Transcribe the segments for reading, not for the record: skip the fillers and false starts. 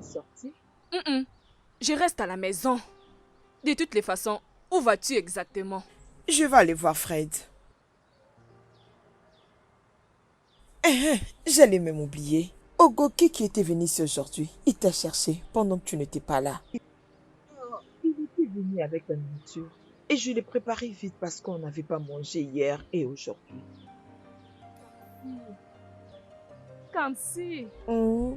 sortir? Je reste à la maison. De toutes les façons, où vas-tu exactement? Je vais aller voir Fred. J'allais même oublier. Ogoki qui était venu ici aujourd'hui, il t'a cherché pendant que tu n'étais pas là. Il était venu avec la nourriture. Et je l'ai préparé vite parce qu'on n'avait pas mangé hier et aujourd'hui. Kansi, Hmm.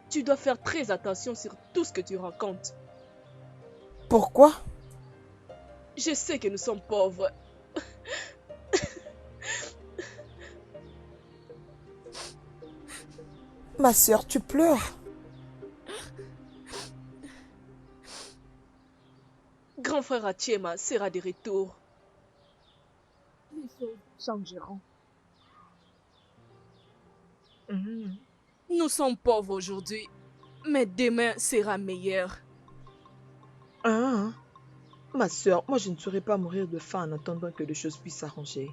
tu dois faire très attention sur tout ce que tu racontes. Pourquoi? Je sais que nous sommes pauvres. Ma sœur, tu pleures. Grand frère Achema sera de retour. Les choses changeront. Nous sommes pauvres aujourd'hui, mais demain sera meilleur. Ah, ma sœur, moi je ne saurais pas mourir de faim en attendant que les choses puissent s'arranger.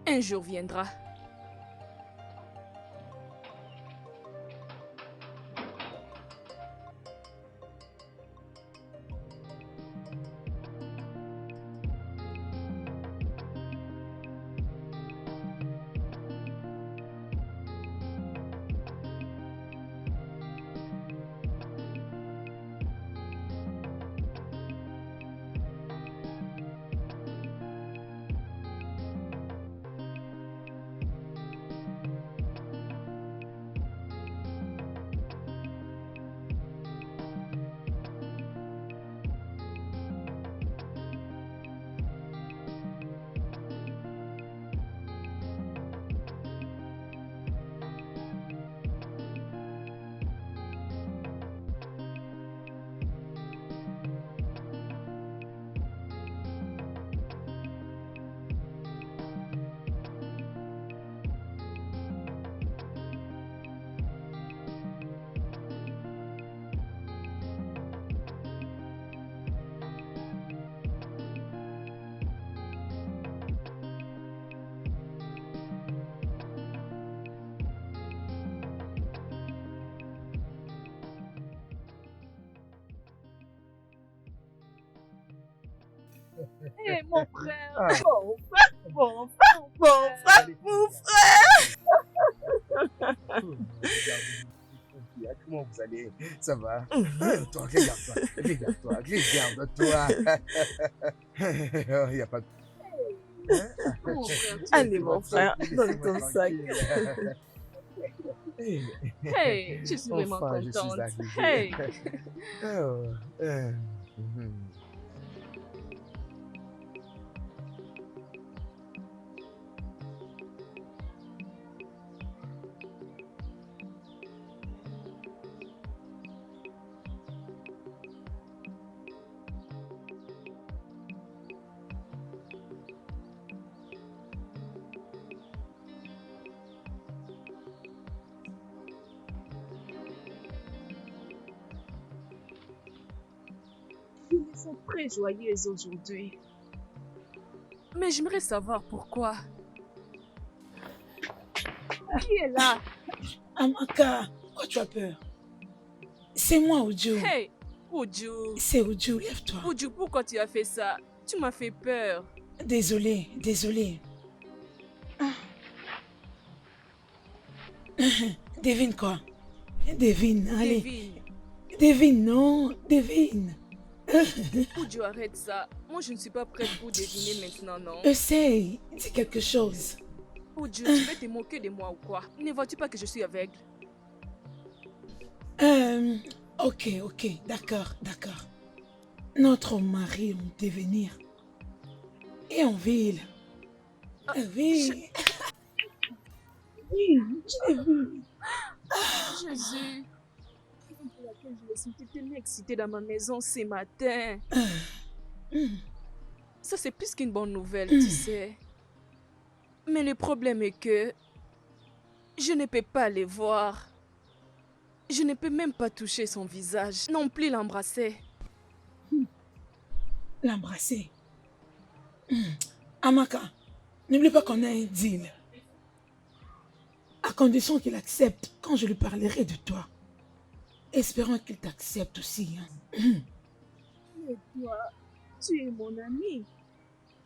Un jour viendra. Hé, mon frère! Ah. Bon frère! Mon frère! Comment vous allez? Ça va? Toi, regarde-toi. Il n'y a pas de... Mon frère, Allez, mon frère, donne ton sac. Hey, je suis vraiment Enfin, je suis contente. arrivé. Hey! Oh, mhm. Je me sens très joyeuse aujourd'hui. Mais j'aimerais savoir pourquoi. Qui est là? Amaka, pourquoi tu as peur? C'est moi, Ojo. Hey! Uju! C'est Ojo, lève-toi. Uju, pourquoi tu as fait ça? Tu m'as fait peur. Désolée. Devine quoi? Devine, allez. Devine. Devine, non, devine. Uju, arrête ça. Moi, je ne suis pas prête pour deviner maintenant, non? Essaye, dis quelque chose. Uju, tu veux te moquer de moi ou quoi? Ne vois-tu pas que je suis aveugle? Ok, d'accord. Notre mari en devenir. Et en ville. Oui. Oui, je l'ai vu. Jésus! Raison pour laquelle je me sentais tellement excitée dans ma maison ce matin. Ça, c'est plus qu'une bonne nouvelle, tu sais. Mais le problème est que je ne peux pas les voir. Je ne peux même pas toucher son visage, non plus l'embrasser. L'embrasser. Amaka, n'oublie pas qu'on a un deal. À condition qu'il accepte quand je lui parlerai de toi. Espérons qu'il t'accepte aussi. Mais toi, tu es mon ami.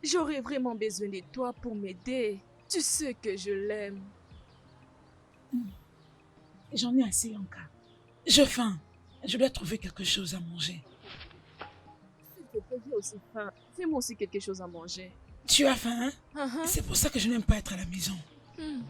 J'aurais vraiment besoin de toi pour m'aider. Tu sais que je l'aime. J'en ai assez, Anka. J'ai faim. Je dois trouver quelque chose à manger. S'il te plaît, j'ai aussi faim. Fais-moi aussi quelque chose à manger. Tu as faim, hein? Uh-huh. C'est pour ça que je n'aime pas être à la maison. Hmm.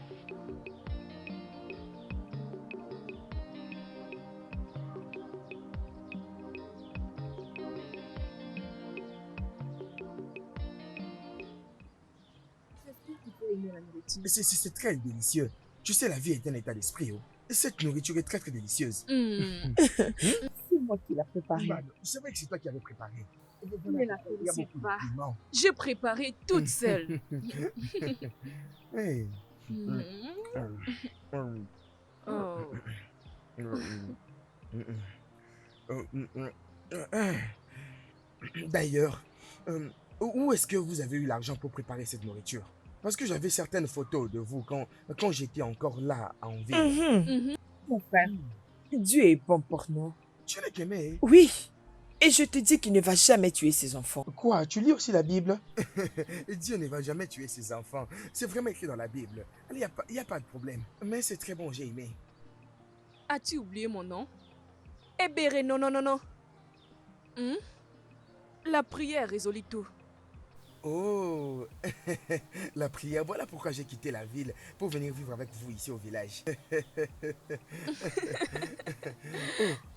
J'espère que tu as aimé la nourriture. C'est très délicieux. Tu sais, la vie est un état d'esprit. Oh. Et cette nourriture est très très délicieuse. Hmm. C'est moi qui l'ai préparé. Bah, c'est vrai que c'est toi qui avais préparé. Ne la Il y a félicite beaucoup de pas. piments. J'ai préparé toute seule. Hey. Hmm. Oh. D'ailleurs, où est-ce que vous avez eu l'argent pour préparer cette nourriture? Parce que j'avais certaines photos de vous quand j'étais encore là en ville. Mhm. Mon frère, Dieu est bon pour nous. Tu l'as aimé? Oui. Et je te dis qu'il ne va jamais tuer ses enfants. Quoi? Tu lis aussi la Bible? Dieu ne va jamais tuer ses enfants. C'est vraiment écrit dans la Bible. Il n'y a pas de problème. Mais c'est très bon, j'ai aimé. As-tu oublié mon nom? Ebere, non, non, non, non. Hmm? La prière résolut tout. Oh, la prière, voilà pourquoi j'ai quitté la ville pour venir vivre avec vous ici au village.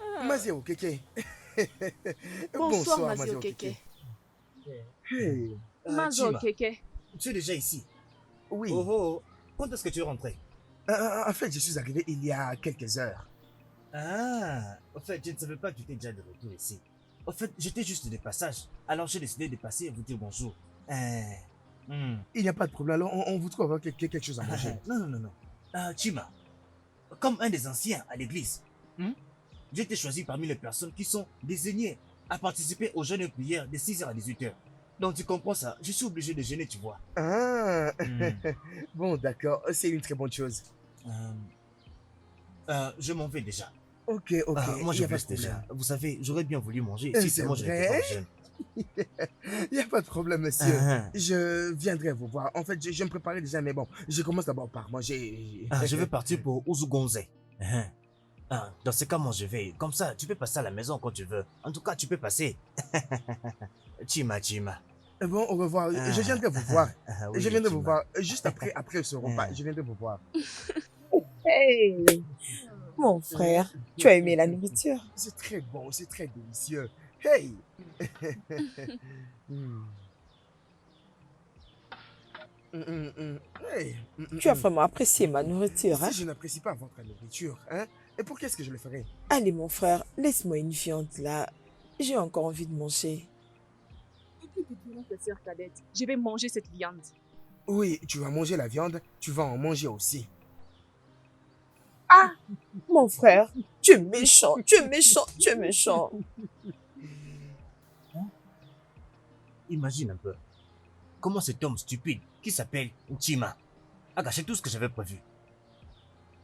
Oh, Mazio Keke. Bonsoir, Mazio Mazio Keke. Hey, Mazo Chima. Keke. Tu es déjà ici. oui, Oh oh, quand est-ce que tu es rentré? en fait, je suis arrivé il y a quelques heures. Ah, en fait, je ne savais pas que tu étais déjà de retour ici. En fait, j'étais juste de passage. Alors j'ai décidé de passer et vous dire bonjour. Il n'y a pas de problème, alors on vous trouve avoir quelque chose à manger. Non, non, non, non. Chima, comme un des anciens à l'église, j'ai été choisi parmi les personnes qui sont désignées à participer aux jeûnes et prières de 6h à 18h. Donc tu comprends ça, je suis obligé de jeûner, tu vois. Ah, bon, d'accord, c'est une très bonne chose. Je m'en vais déjà. Ok, ok, Moi il je n'y a pas de reste déjà. problème. Vous savez, j'aurais bien voulu manger C'est si seulement je n'étais vrai? pas jeune. Il n'y a pas de problème, monsieur. Ah, Je viendrai vous voir. En fait, je me préparais déjà, mais bon, je commence d'abord par manger. je vais partir pour Uzugonze. Dans ce cas, moi je vais. Comme ça, tu peux passer à la maison quand tu veux. En tout cas, tu peux passer. Chima, Chima. Bon, au revoir. Je viendrai vous voir. Oui, Je viendrai vous Chima. voir juste après ce repas. Je viendrai vous voir. Hey, mon frère, tu as aimé la nourriture? C'est très bon, c'est très délicieux. Hey! Hey! Tu as vraiment apprécié ma nourriture, hein? Si je n'apprécie pas votre nourriture, hein? Et pour qu'est-ce que je le ferai? Allez, mon frère, laisse-moi une viande là. J'ai encore envie de manger. Écoute, ta sœur cadette, je vais manger cette viande. Oui, tu vas manger la viande, tu vas en manger aussi. Ah, mon frère, tu es méchant, tu es méchant, tu es méchant. Imagine un peu. Comment cet homme stupide qui s'appelle Chima a gâché tout ce que j'avais prévu.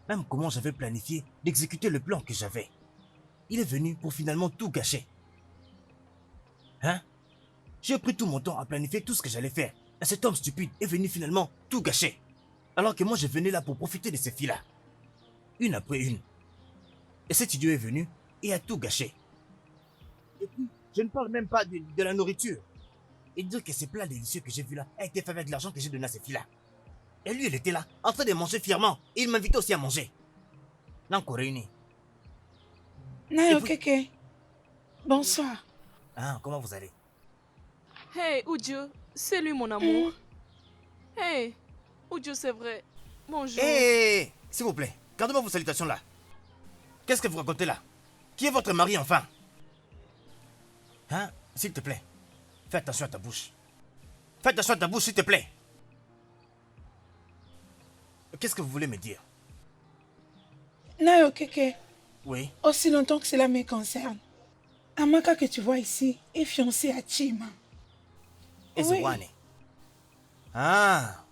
Même comment j'avais planifié d'exécuter le plan que j'avais. Il est venu pour finalement tout gâcher. Hein? J'ai pris tout mon temps à planifier tout ce que j'allais faire. Et cet homme stupide est venu finalement tout gâcher. Alors que moi je venais là pour profiter de ces filles-là. Une après une. Et cet idiot est venu et a tout gâché. Et puis, je ne parle même pas de la nourriture. Et dire que ces plats délicieux que j'ai vus là a été fait avec l'argent que j'ai donné à ces filles-là. Et lui, il était là, en train de manger fièrement. Et il m'invitait aussi à manger. Là, encore réunis. Nayo Et vous- Keke. Bonsoir. Ah, comment vous allez? Hey, Uju, c'est lui mon amour. Hey, Uju, c'est vrai. Bonjour. Hé, s'il vous plaît, gardez-moi vos salutations là. Qu'est-ce que vous racontez là? Qui est votre mari enfin? Hein? S'il te plaît, fais attention à ta bouche. Fais attention à ta bouche, s'il te plaît. Qu'est-ce que vous voulez me dire? Nayo Keke. Oui. Aussi longtemps que cela me concerne. Amaka que tu vois ici est fiancée à Chima. Et Oui. Zwane. Ah.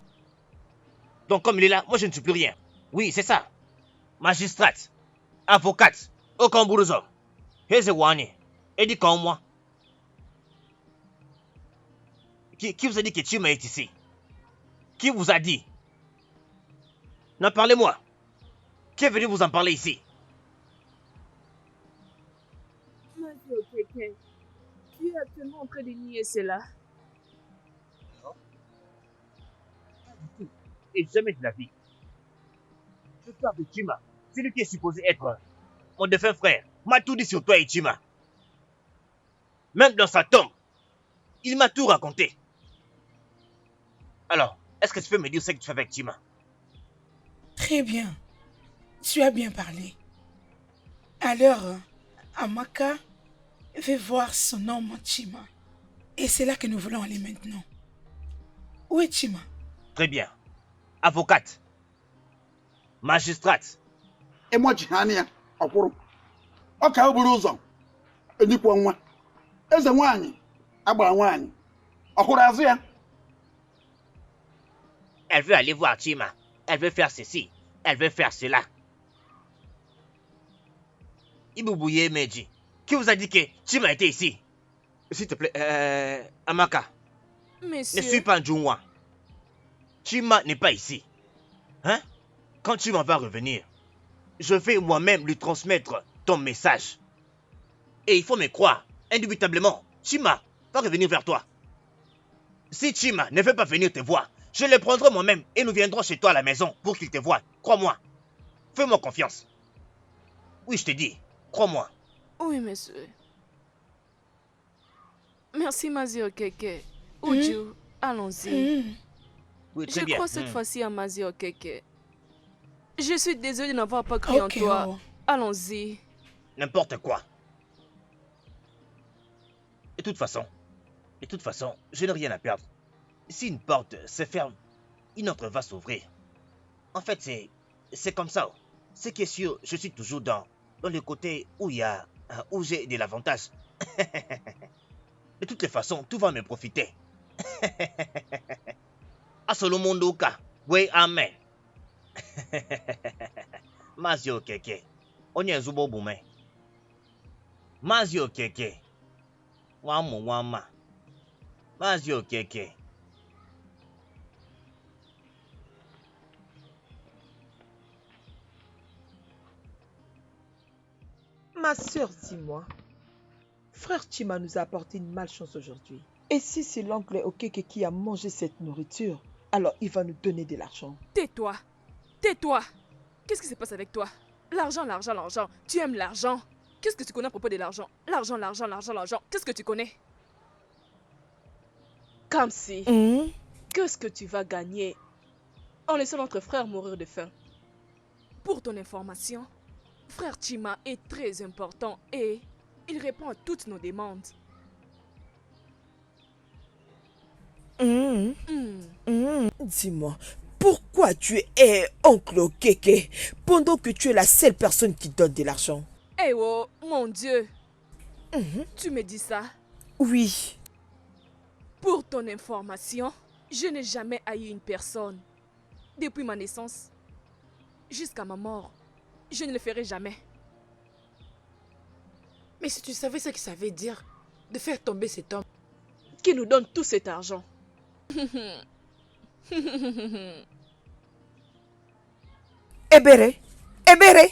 Donc comme il est là, moi je ne suis plus rien. Oui, c'est ça. Magistrate, avocate, aucun bourgeois. Heze Wani, et dit comme moi. Qui vous a dit que Chima est ici? Qui vous a dit? Non, parlez-moi. Qui est venu vous en parler ici? Mazio Keke, tu es actuellement en train de nier cela. Et jamais de la vie. Je parle de Chima, celui qui est supposé être mon défunt frère, m'a tout dit sur toi et Chima. Même dans sa tombe, il m'a tout raconté. Alors, est-ce que tu peux me dire ce que tu fais avec Chima? Très bien. Tu as bien parlé. Alors, Amaka veut voir son homme Chima. Et c'est là que nous voulons aller maintenant. Où est Chima? Très bien. Avocate, magistrate, ịmụ ji ha anya ya ọkwụrụ ọ ka o buru ụzọ enyikwa nwa eze nwaanyị agbara nwaanyị ọkwụrụ azụ ya. elle veut aller voir Chima. Elle veut faire ceci. Elle veut faire cela. Ibouye Meji, qui vous a dit que Chima était ici? S'il te plaît, Amaka, Monsieur, ne suis pas un Junwa. Chima n'est pas ici. Hein? Quand Chima va revenir, je vais moi-même lui transmettre ton message. Et il faut me croire, indubitablement, Chima va revenir vers toi. Si Chima ne veut pas venir te voir, je le prendrai moi-même et nous viendrons chez toi à la maison pour qu'il te voie. Crois-moi. Fais-moi confiance. Oui, je te dis, crois-moi. oui, monsieur. Merci, Mazio Keke. Uju, allons-y. Oui, très Je bien. crois cette fois-ci à Mazio Keke. Je suis désolée de n'avoir pas cru en Ok, toi. oh. Allons-y. N'importe quoi. De toute façon, je n'ai rien à perdre. Si une porte se ferme, une autre va s'ouvrir. En fait, c'est comme ça. Ce qui est sûr, je suis toujours dans le côté où où j'ai de l'avantage. De toutes les façons, tout va me profiter. Asolomondoka, we amen. Mazio Keke, onye zubo bume. Mazio Keke, wamu wama. Mazio Keke. Ma sœur, dis-moi, frère Chima nous a apporté une malchance aujourd'hui. Et si c'est l'oncle Okeke qui a mangé cette nourriture, alors il va nous donner de l'argent. Tais-toi. Tais-toi. Qu'est-ce qui se passe avec toi? L'argent, l'argent, l'argent. Tu aimes l'argent. Qu'est-ce que tu connais à propos de l'argent? L'argent, l'argent, l'argent, l'argent. Qu'est-ce que tu connais? Kamsi, qu'est-ce que tu vas gagner en laissant notre frère mourir de faim? Pour ton information, frère Chima est très important et il répond à toutes nos demandes. Dis-moi, pourquoi tu es oncle Okeke pendant que tu es la seule personne qui donne de l'argent? Eh oh, mon Dieu. Tu me dis ça? Oui. Pour ton information, je n'ai jamais haï une personne. Depuis ma naissance jusqu'à ma mort, je ne le ferai jamais. Mais si tu savais ce que ça veut dire de faire tomber cet homme. Qui nous donne tout cet argent? Ebere, Ebere.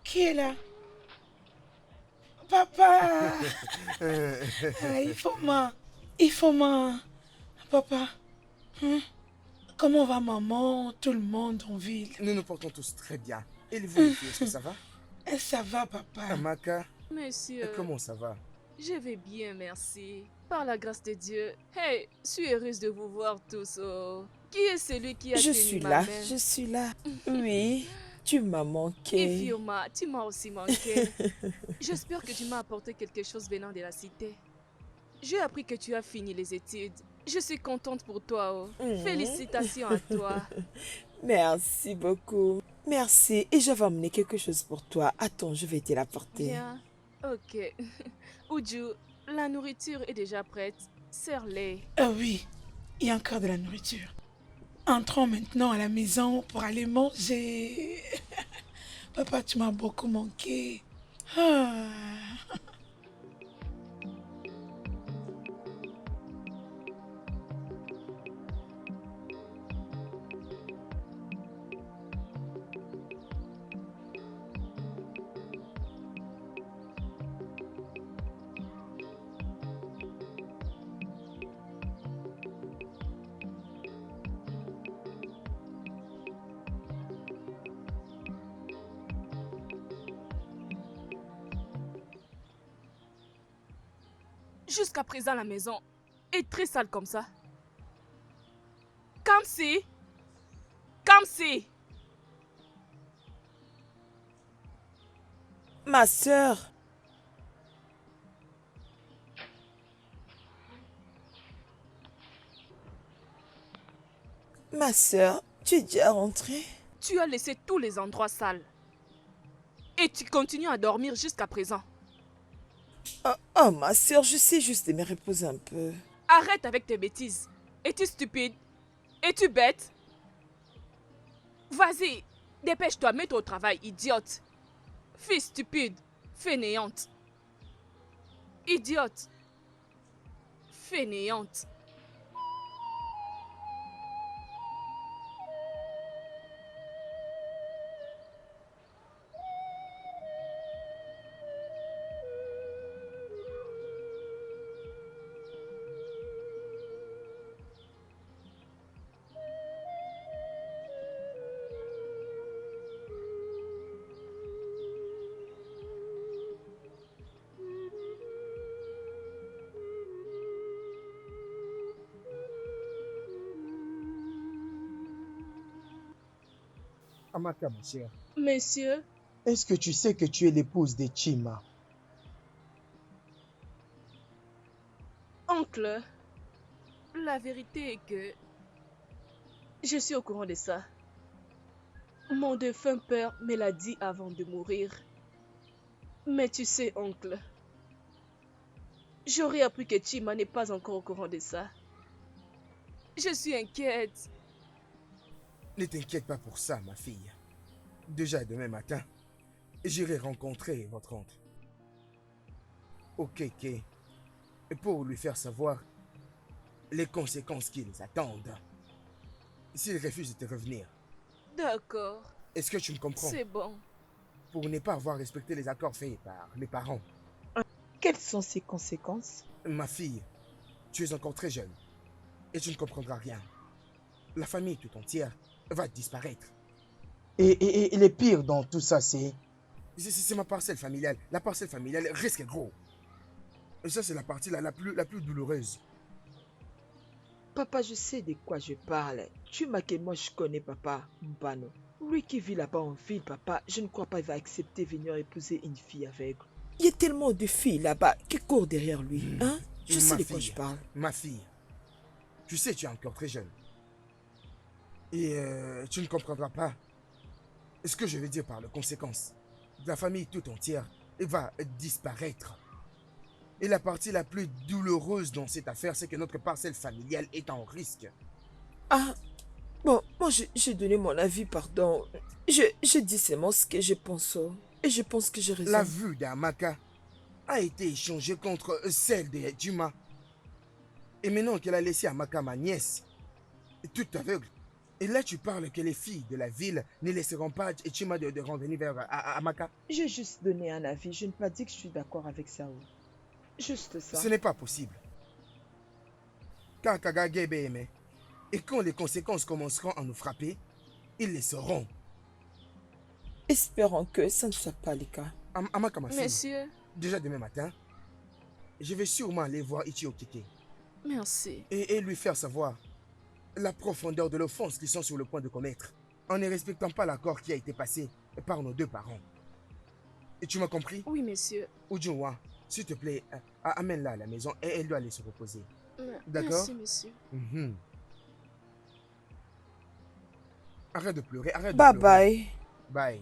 Qui est là? Papa! Ah, il faut ma... Papa, hein? Comment va maman, tout le monde en ville? Nous nous portons tous très bien. Et vous, les filles, est-ce que ça va? Ça va, papa. Amaka, Monsieur, comment ça va? je vais bien, merci. Par la grâce de Dieu. Hey, je suis heureuse de vous voir tous. Oh. Qui est celui qui a Je tenu suis ma là, main? je suis là. Oui, tu m'as Et manqué. Fioma, tu m'as aussi manqué. J'espère que tu m'as apporté quelque chose venant de la cité. j'ai appris que tu as fini les études. Je suis contente pour toi. Oh. Félicitations à toi. Merci beaucoup. Merci. Et je vais emmener quelque chose pour toi. Attends, je vais te l'apporter. Bien. Ok. Uju, la nourriture est déjà prête. Sers-les. Ah oui, il y a encore de la nourriture. Entrons maintenant à la maison pour aller manger. Papa, tu m'as beaucoup manqué. Ah. Jusqu'à présent, la maison est très sale comme ça. Kamsi! Kamsi! Ma sœur. Ma sœur, tu es déjà rentrée? Tu as laissé tous les endroits sales. Et tu continues à dormir jusqu'à présent. Oh, ma sœur, je sais juste me reposer un peu. Arrête avec tes bêtises. Es-tu stupide? Es-tu bête? Vas-y, dépêche-toi, mets-toi au travail, idiote. Fille stupide, fainéante. Idiote. Fainéante. Amaka, ma chère, Monsieur, Est-ce que tu sais que tu es l'épouse de Chima? oncle, la vérité est que je suis au courant de ça. Mon défunt père me l'a dit avant de mourir. Mais tu sais, oncle, j'aurais appris que Chima n'est pas encore au courant de ça. Je suis inquiète. ne t'inquiète pas pour ça, ma fille. Déjà demain matin, j'irai rencontrer votre oncle. Ok, pour lui faire savoir les conséquences qui les attendent. S'il refuse de te revenir, D'accord, est-ce que tu me comprends? c'est bon. Pour ne pas avoir respecté les accords faits par les parents. Quelles sont ces conséquences? Ma fille, tu es encore très jeune et tu ne comprendras rien. La famille tout entière va disparaître. Et le pire dans tout ça, c'est... C'est ma parcelle familiale. La parcelle familiale risque gros. Et ça, c'est la partie la plus douloureuse. Papa, je sais de quoi je parle. Chima que moi je connais papa, Mbano. Lui qui vit là-bas en ville, papa, je ne crois pas qu'il va accepter venir épouser une fille aveugle. Il y a tellement de filles là-bas qui courent derrière lui. Hein? Je sais Ma de quoi fille, je parle. Ma fille, tu sais, tu es encore très jeune. Et tu ne comprendras pas ce que je veux dire par les conséquences. La famille tout entière va disparaître. Et la partie la plus douloureuse dans cette affaire, c'est que notre parcelle familiale est en risque. Ah, bon, moi j'ai donné mon avis, pardon. Je dis seulement ce que je pense. Et je pense que j'ai raison. La vue d'Amaka a été échangée contre celle de Juma. Et maintenant qu'elle a laissé Amaka, ma nièce, toute aveugle. Et là, tu parles que les filles de la ville ne laisseront pas Chima de revenir vers Amaka. J'ai juste donné un avis, je n'ai pas dit que je suis d'accord avec ça. Juste ça. Ce n'est pas possible. Car Kagage est aimé. Et quand les conséquences commenceront à nous frapper, ils les sauront. Espérons que ça ne soit pas le cas. Amaka, ma fille, Monsieur, déjà demain matin, je vais sûrement aller voir Ichio Keke merci. et lui faire savoir la profondeur de l'offense qu'ils sont sur le point de commettre en ne respectant pas l'accord qui a été passé par nos deux parents. Et tu m'as compris? Oui, monsieur. Ujunwa, S'il te plaît, amène-la à la maison et elle doit aller se reposer. D'accord? Merci, monsieur. Mhm. Arrête de pleurer, arrête de Bye pleurer. bye. Bye.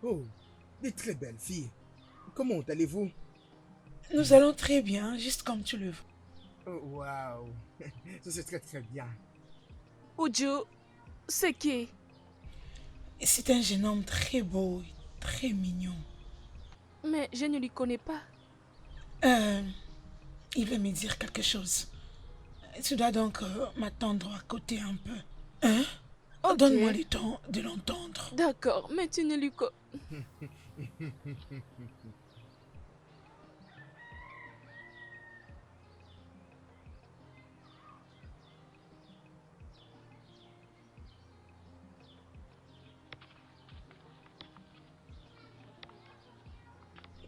Oh, des très belles filles. Comment allez-vous? Nous allons très bien, juste comme tu le veux. Oh, waouh. Ça c'est très très bien. Uju, c'est qui? C'est un jeune homme très beau, très mignon. Mais je ne lui connais pas. Il veut me dire quelque chose. Tu dois donc m'attendre à côté un peu. Hein? Ok. Donne-moi le temps de l'entendre. D'accord, mais tu ne lui connais...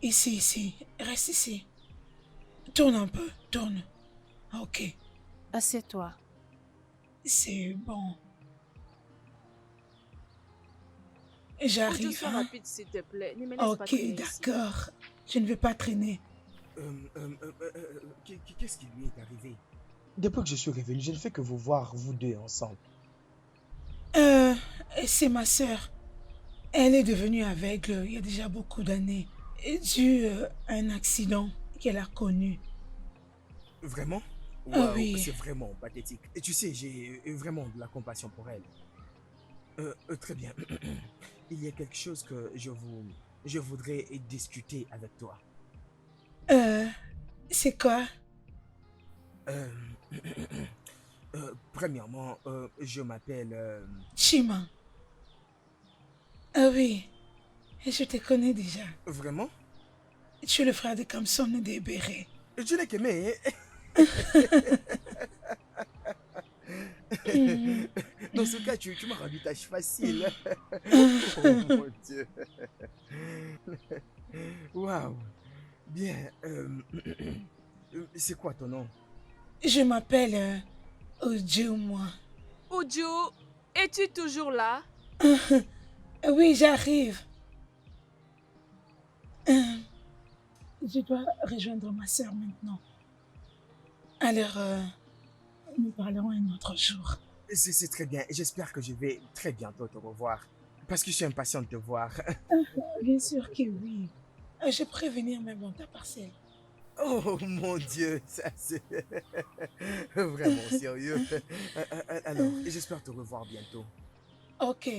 Ici, ici. Reste ici. Tourne un peu, tourne. Ok, Assieds-toi. c'est bon. Uju, J'arrive, sois hein? rapide, s'il te plaît. Ne me laisse pas Ok, traîner ici. d'accord. Je ne vais pas traîner. Qu'est-ce qui lui est arrivé? Depuis que je suis revenu, je ne fais que vous voir, vous deux, ensemble. C'est ma sœur. Elle est devenue aveugle il y a déjà beaucoup d'années, dû à un accident qu'elle a connu. Vraiment? Ah Waouh, oui. c'est vraiment pathétique. Et tu sais, j'ai vraiment de la compassion pour elle. Très bien. Il y a quelque chose que je voudrais discuter avec toi. C'est quoi? Euh, Premièrement, je m'appelle... Chima. Ah oui, je te connais déjà. Vraiment? Tu es le frère de Kamson et de Béré. Je n'ai qu'aimé. Dans ce cas, tu m'as rendu tâche facile. Oh mon Dieu. Waouh. Bien. C'est quoi ton nom? Je m'appelle Uju, moi. Uju, es-tu toujours là? Oui, j'arrive. Je dois rejoindre ma sœur maintenant. Alors, nous parlerons un autre jour. C'est très bien. J'espère que je vais très bientôt te revoir. Parce que je suis impatient de te voir. Bien sûr que oui. Je pourrais venir même dans ta parcelle. Oh mon Dieu, ça c'est vraiment sérieux. Alors, j'espère te revoir bientôt. Ok,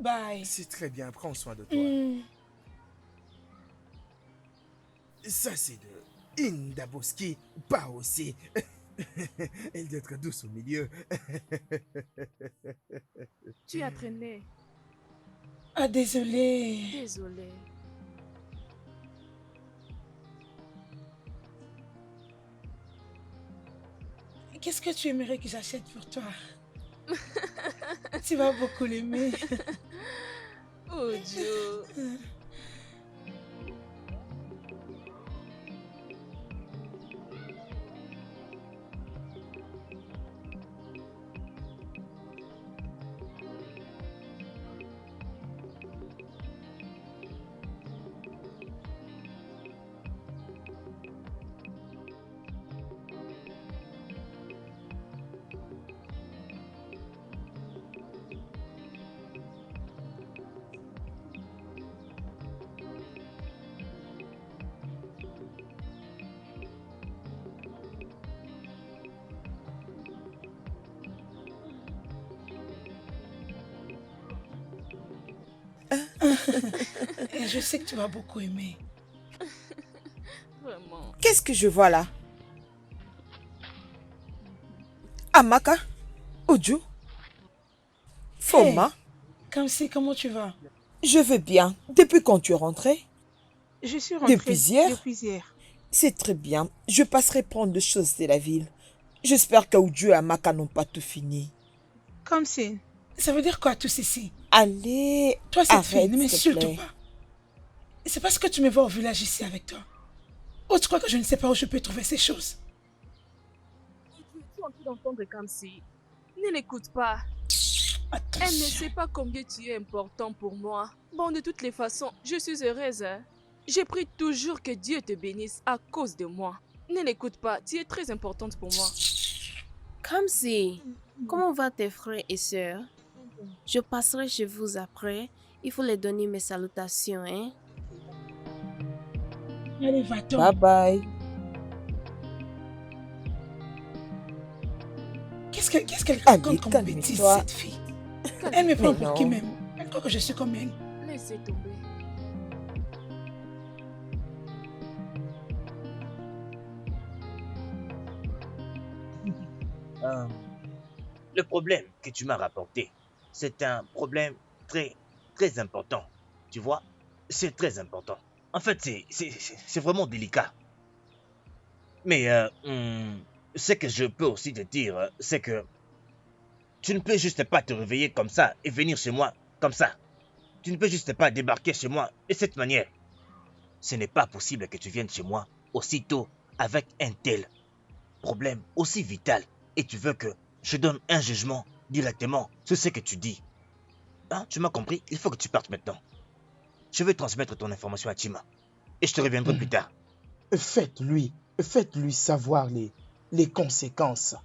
bye. C'est très bien, prends soin de toi. Ça c'est de Indaboski, pas aussi. Elle doit être douce au milieu. Tu as traîné. Ah, désolé. Désolé. Qu'est-ce que tu aimerais que j'achète pour toi? Tu vas beaucoup l'aimer. Uju. Et je sais que tu vas beaucoup aimer. Vraiment. Qu'est-ce que je vois là? Amaka? Oju? Foma? Kamsi, comment tu vas? Je vais bien. Depuis quand tu es rentrée? Je suis rentrée Depuis hier? Depuis hier. C'est très bien. Je passerai prendre des choses de la ville. J'espère qu'Oju et Amaka n'ont pas tout fini. Comme si. Ça veut dire quoi tout ceci? Allez, Toi, cette fille, arrête, ne s'il te m'insulte plaît. pas. C'est parce que tu me vois au village ici avec toi. Oh, tu crois que je ne sais pas où je peux trouver ces choses? Tu es en train d'entendre Kamsi. Ne l'écoute pas. Attention. Elle ne sait pas combien tu es important pour moi. Bon, de toutes les façons, je suis heureuse. Hein. J'ai pris toujours que Dieu te bénisse à cause de moi. Ne l'écoute pas, tu es très importante pour moi. Kamsi, comment vont tes frères et sœurs? Je passerai chez vous après. Il faut les donner mes salutations, hein? Allez, va-t'en. Bye bye. Qu'est-ce qu'elle Allez, raconte comme calme-toi. bêtise, cette fille? Elle me prend Mais pour non. qui même? Elle croit que je suis comme elle. Laissez tomber. Le problème que tu m'as rapporté, c'est un problème très important. Tu vois, c'est très important. En fait, c'est vraiment délicat. Mais ce que je peux aussi te dire, c'est que tu ne peux juste pas te réveiller comme ça et venir chez moi comme ça. Tu ne peux juste pas débarquer chez moi de cette manière. Ce n'est pas possible que tu viennes chez moi aussitôt avec un tel problème aussi vital et tu veux que je donne un jugement directement sur ce que tu dis. Hein, tu m'as compris? Il faut que tu partes maintenant. Je vais transmettre ton information à Chima et je te reviendrai plus tard. Faites-lui savoir les conséquences.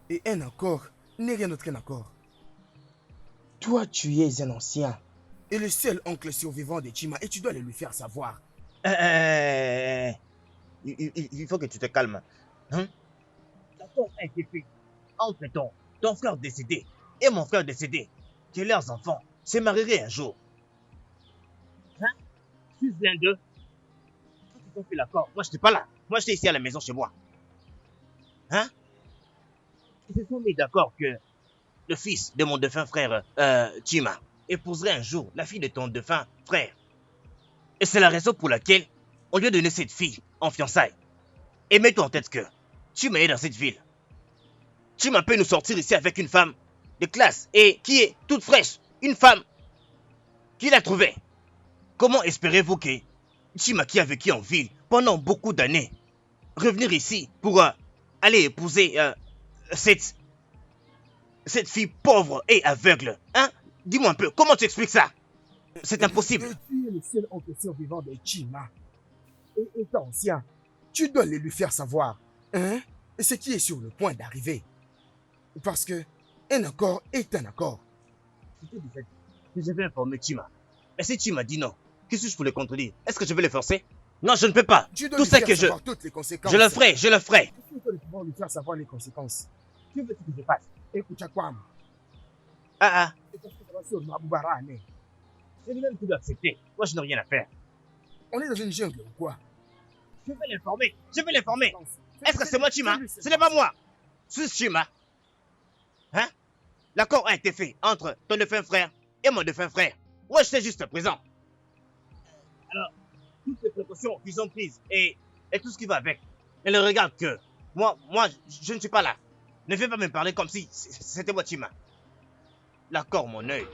Et un accord n'est rien d'autre qu'un accord. Toi, tu es un ancien. Et le seul oncle survivant de Chima, et tu dois le lui faire savoir. Il faut que tu te calmes. Hein? L'accord a été fait entre ton frère décédé et mon frère décédé, que leurs enfants se marieraient un jour. Hein? Tu viens d'eux. Quand ils ont fait l'accord, moi je n'étais pas là. Moi j'étais ici à la maison chez moi. Hein? Ils se sont mis d'accord que le fils de mon défunt frère Chima épouserait un jour la fille de ton défunt frère. Et c'est la raison pour laquelle on lui a donné cette fille en fiançailles. Et mets-toi en tête que Chima est dans cette ville. Chima peut nous sortir ici avec une femme de classe et qui est toute fraîche. Une femme qu'il a trouvée. Comment espérez-vous que Chima qui a vécu en ville pendant beaucoup d'années revenir ici pour aller épouser cette fille pauvre et aveugle, hein? Dis-moi un peu, comment tu expliques ça? C'est impossible. Tu es le seul oncle survivant de Chima. Et étant ancien, tu dois le lui faire savoir. Hein? Et ce qui est sur le point d'arriver. Parce que un accord est un accord. Je t'ai déjà dit que je vais informer Chima. Et si Chima dit non, qu'est-ce que je peux le contredire? Est-ce que je vais le forcer? Non, je ne peux pas. Tu dois Tout lui ça faire que savoir toutes les conséquences. je le ferai, je le ferai. Tu dois pouvoir lui faire savoir les conséquences. Tu veux que je fasse? Écoute, Chakwam. Ah, Je je vais même tout accepter. Moi, je n'ai rien à faire. On est dans une jungle ou quoi? Je vais l'informer. Je vais l'informer. Est-ce que c'est moi, Chima? Ce n'est pas moi. C'est Chima. Hein? L'accord a été fait entre ton défunt frère et mon défunt frère. Moi, j'étais juste présent. Alors, toutes les précautions qu'ils ont prises et tout ce qui va avec, ne le regarde que. Moi, je ne suis pas là. Ne viens pas me parler comme si c'était moi, Chima. L'accord, mon œil.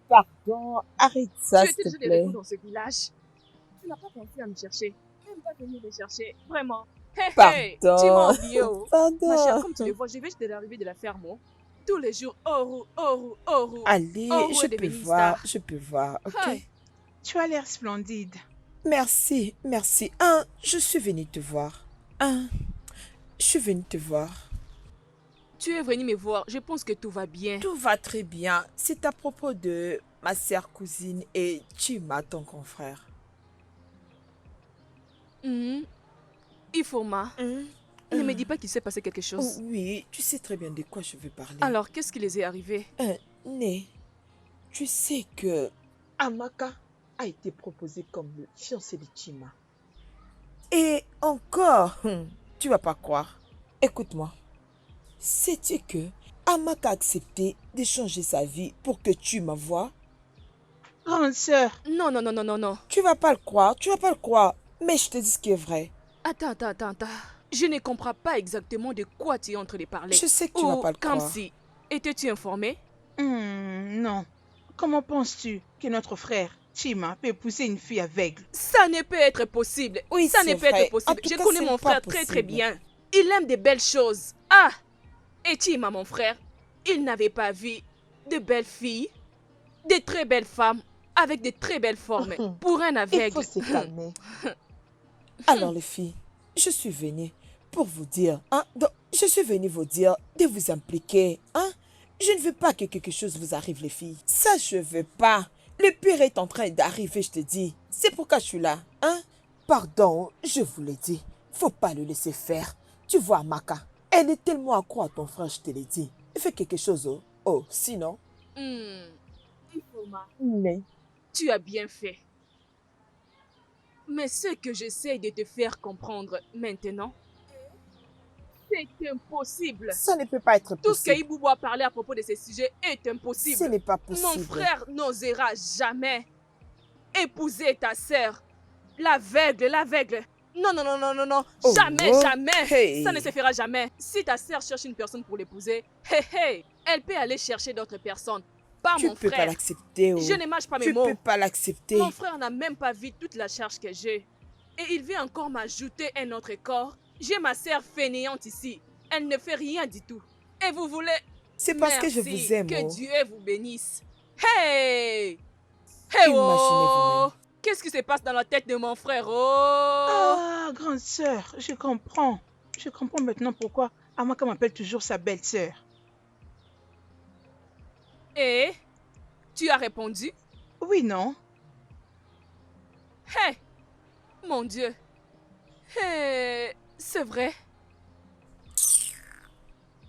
Pardon, arrête ça, Tu s'il étais te déjà de plaît. retour dans ce village. Tu n'as pas pensé à me chercher. Même pas venir me chercher. Vraiment. Hey, hey, tu Pardon. m'as oublié. Oh. Ma chère, Pardon. comme tu le vois, je vais jeter l'arrivée de la ferme. Oh. Tous les jours, Oru. Allez, Oh, je ouais, peux des voir, Benista. je peux voir, ok? Hi. Tu as l'air splendide. Merci. Je suis venue te voir. Je suis venue te voir. Tu es venu me voir. Je pense que tout va bien. Tout va très bien. C'est à propos de ma sœur cousine et Chima, ton confrère. Mhm. Ifoma. Ne me dis pas qu'il s'est passé quelque chose. Oui, tu sais très bien de quoi je veux parler. Alors, qu'est-ce qui les est arrivé? Né, tu sais que... Amaka a été proposée comme le fiancé de Chima. Et encore, tu vas pas croire. Écoute-moi. Sais-tu que Amaka a accepté de changer sa vie pour que tu m'envoies? Grande sœur. Non, non, non, non, non, non. Tu vas pas le croire, tu vas pas le croire. Mais je te dis ce qui est vrai. Attends. Je ne comprends pas exactement de quoi tu es en train de parler. Je sais que tu vas pas le croire. Kamsi, étais-tu informé? Non. Comment penses-tu que notre frère, Chima, peut épouser une fille aveugle? Ça ne peut être possible. Oui, ça ne c'est peut vrai. être possible. En tout Je cas, connais c'est mon pas frère très possible. bien. Il aime de belles choses. Ah! Et Chima, mon frère, il n'avait pas vu de belles filles, de très belles femmes, avec de très belles formes. Pour un aveugle. Il faut se calmer. Alors les filles, je suis venue pour vous dire, je suis venue vous dire de vous impliquer, Je ne veux pas que quelque chose vous arrive les filles. Ça je veux pas. Le pire est en train d'arriver, je te dis. C'est pourquoi je suis là, Pardon, je vous l'ai dit. Faut pas le laisser faire. Tu vois Amaka, elle est tellement accro à ton frère, je te l'ai dit. Fais quelque chose, sinon... Ifoma, Mais... tu as bien fait. Mais ce que j'essaie de te faire comprendre maintenant, c'est impossible. Ça ne peut pas être possible. Tout ce que Iboubou a parlé à propos de ce sujet est impossible. Ce n'est pas possible. Mon frère n'osera jamais épouser ta sœur. L'aveugle. Non. Oh, jamais. hey. Ça ne se fera jamais. Si ta sœur cherche une personne pour l'épouser, elle peut aller chercher d'autres personnes. Pas Tu mon peux frère. pas l'accepter. Je ne mâche pas mes mots. Tu peux pas l'accepter. Mon frère n'a même pas vu toute la charge que j'ai. Et il vient encore m'ajouter un autre corps. J'ai ma sœur fainéante ici. Elle ne fait rien du tout. Et vous voulez... C'est parce que je Merci, vous aime. que Dieu vous bénisse. Hey! Imaginez-vous même. Qu'est-ce qui se passe dans la tête de mon frère? Ah, grande sœur, je comprends. Je comprends maintenant pourquoi Amaka m'appelle toujours sa belle-sœur. Et tu as répondu? Oui, non? Hey! Mon Dieu! Hey! C'est vrai?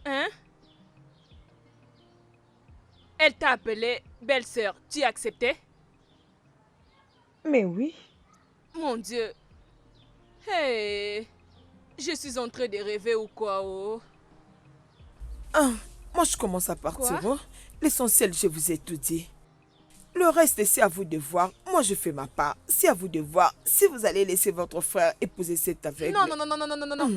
Hein? Elle t'a appelée belle-sœur. Tu as accepté? Mais oui. Mon Dieu! Hey! Je suis en train de rêver ou quoi, Moi je commence à partir. Quoi? L'essentiel, je vous ai tout dit. Le reste, c'est à vous de voir. Moi, je fais ma part. C'est à vous de voir si vous allez laisser votre frère épouser cet aveugle. Non.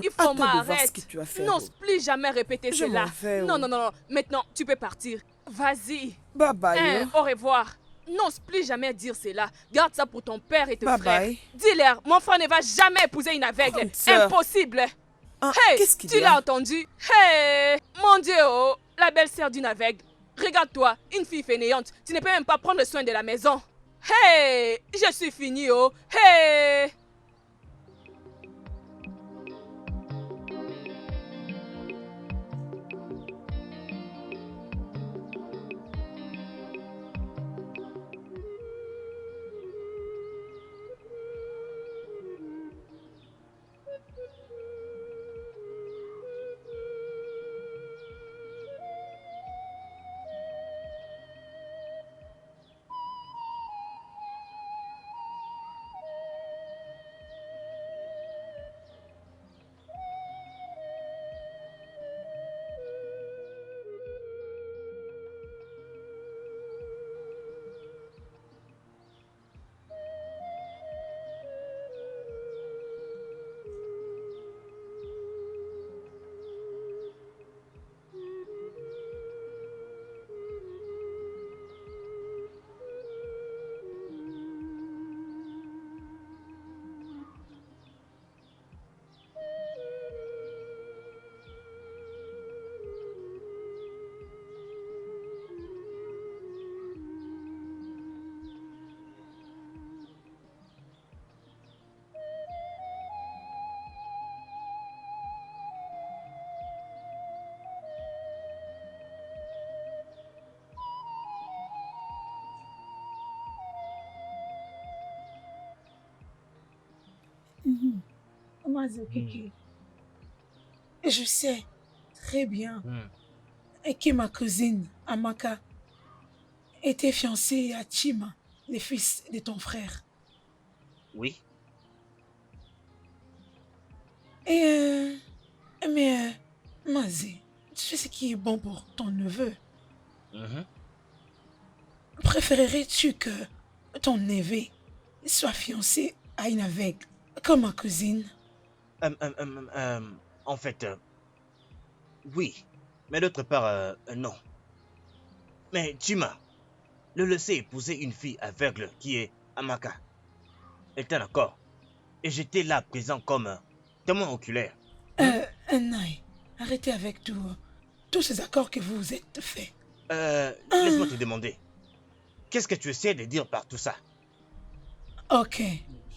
Il faut attends de voir ce m'arrêter. que tu vas faire. N'ose plus jamais répéter Je cela. m'en vais, Non. Maintenant, tu peux partir. Vas-y. Bye bye. Au revoir. N'ose plus jamais dire cela. Garde ça pour ton père et tes Bye frères. bye. Dis-leur, mon frère ne va jamais épouser une aveugle. Grande sœur. Impossible. Hey, qu'est-ce qu'il y tu a? l'as entendu? Hey, mon Dieu, la belle-sœur d'une aveugle. Regarde-toi, une fille fainéante. Tu ne peux même pas prendre soin de la maison. Hey, je suis fini, Hey. Je sais très bien Hmm. que ma cousine, Amaka, était fiancée à Chima, le fils de ton frère. Oui. Et mais Mazé, tu sais ce qui est bon pour ton neveu. Mhm. Préférerais-tu que ton neveu soit fiancé à une aveugle comme ma cousine? En fait, oui. Mais d'autre part, non. Mais Chima, le laisser épouser une fille aveugle qui est Amaka. Elle était d'accord. Et j'étais là présent comme témoin oculaire. Naï, arrêtez avec tous ces accords que vous vous êtes faits. Laisse-moi te demander. Qu'est-ce que tu essaies de dire par tout ça? Ok.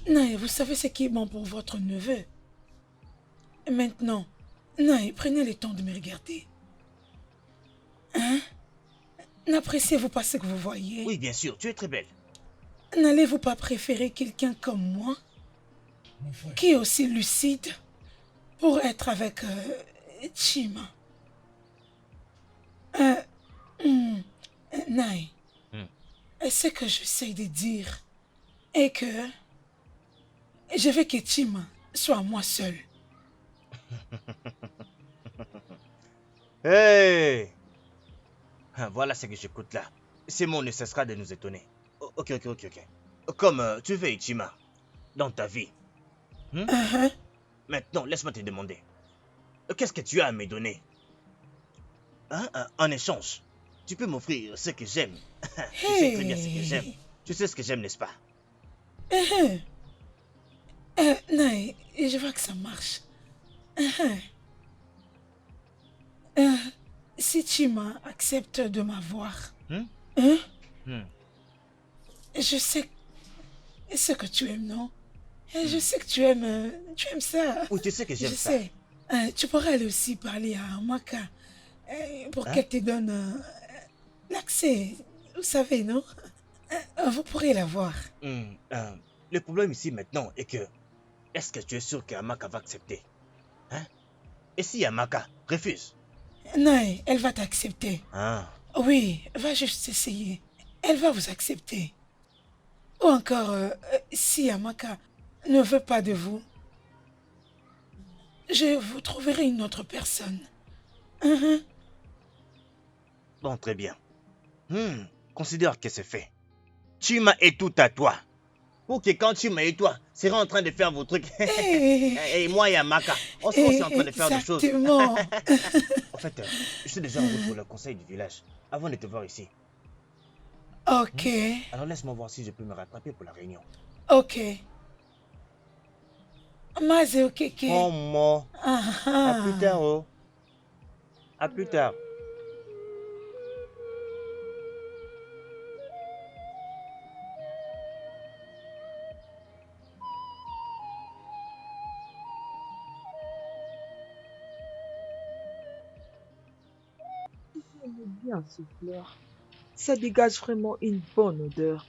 Naï, vous savez ce qui est bon pour votre neveu. Maintenant, Naï, prenez le temps de me regarder. Hein? N'appréciez-vous pas ce que vous voyez? Oui, bien sûr, tu es très belle. N'allez-vous pas préférer quelqu'un comme moi, qui est aussi lucide, pour être avec Chima? Naï, ce que j'essaie de dire est que je veux que Chima soit moi seul. Hey! Ah, voilà ce que j'écoute là. Ces mots ne cessera de nous étonner. Ok. Comme tu veux, Ichima, dans ta vie. Maintenant, laisse-moi te demander. Qu'est-ce que tu as à me donner? Hein? En échange, tu peux m'offrir ce que j'aime. Tu sais très bien ce que j'aime. Tu sais ce que j'aime, n'est-ce pas? Naï, je vois que ça marche. Si Chima accepte de m'avoir, je sais ce que tu aimes, non? Je sais que tu aimes ça. Oui, tu sais que j'aime Je ça. sais. Tu pourrais aller aussi parler à Amaka pour qu'elle te donne l'accès. Vous savez, non? Vous pourrez la voir. Le problème ici maintenant est que, est-ce que tu es sûr qu'Amaka va accepter? Hein? Et si Amaka refuse? Non, elle va t'accepter. Ah. Oui, va juste essayer. Elle va vous accepter. Ou encore, si Amaka ne veut pas de vous, je vous trouverai une autre personne. Bon, très bien. Considère que c'est fait. Chima est tout à toi. Pour que quand Chima et toi serez en train de faire vos trucs, et moi et Amaka, on sera aussi en train de faire des choses. Exactement. En fait, je suis déjà en route pour le conseil du village, avant de te voir ici. Ok. Alors laisse-moi voir si je peux me rattraper pour la réunion. Ok. Maze okeke. Oh, moi. À plus tard, oh. À plus tard. J'aime bien ce fleur. Ça dégage vraiment une bonne odeur.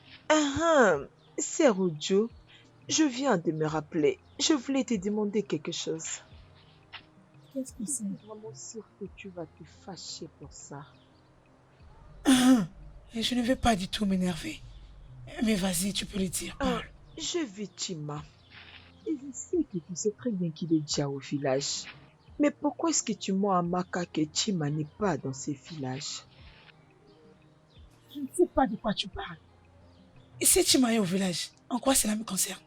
C'est Rojo. Je viens de me rappeler. Je voulais te demander quelque chose. Qu'est-ce que c'est? Vraiment sûr que tu vas te fâcher pour ça. Je ne vais pas du tout m'énerver. Mais vas-y, tu peux le dire, parle. Je vais Chima. Et je sais que tu sais très bien qu'il est déjà au village. Mais pourquoi est-ce que tu mens à Maka que Chima n'est pas dans ce village? Je ne sais pas de quoi tu parles. Et si Chima est au village, en quoi cela me concerne?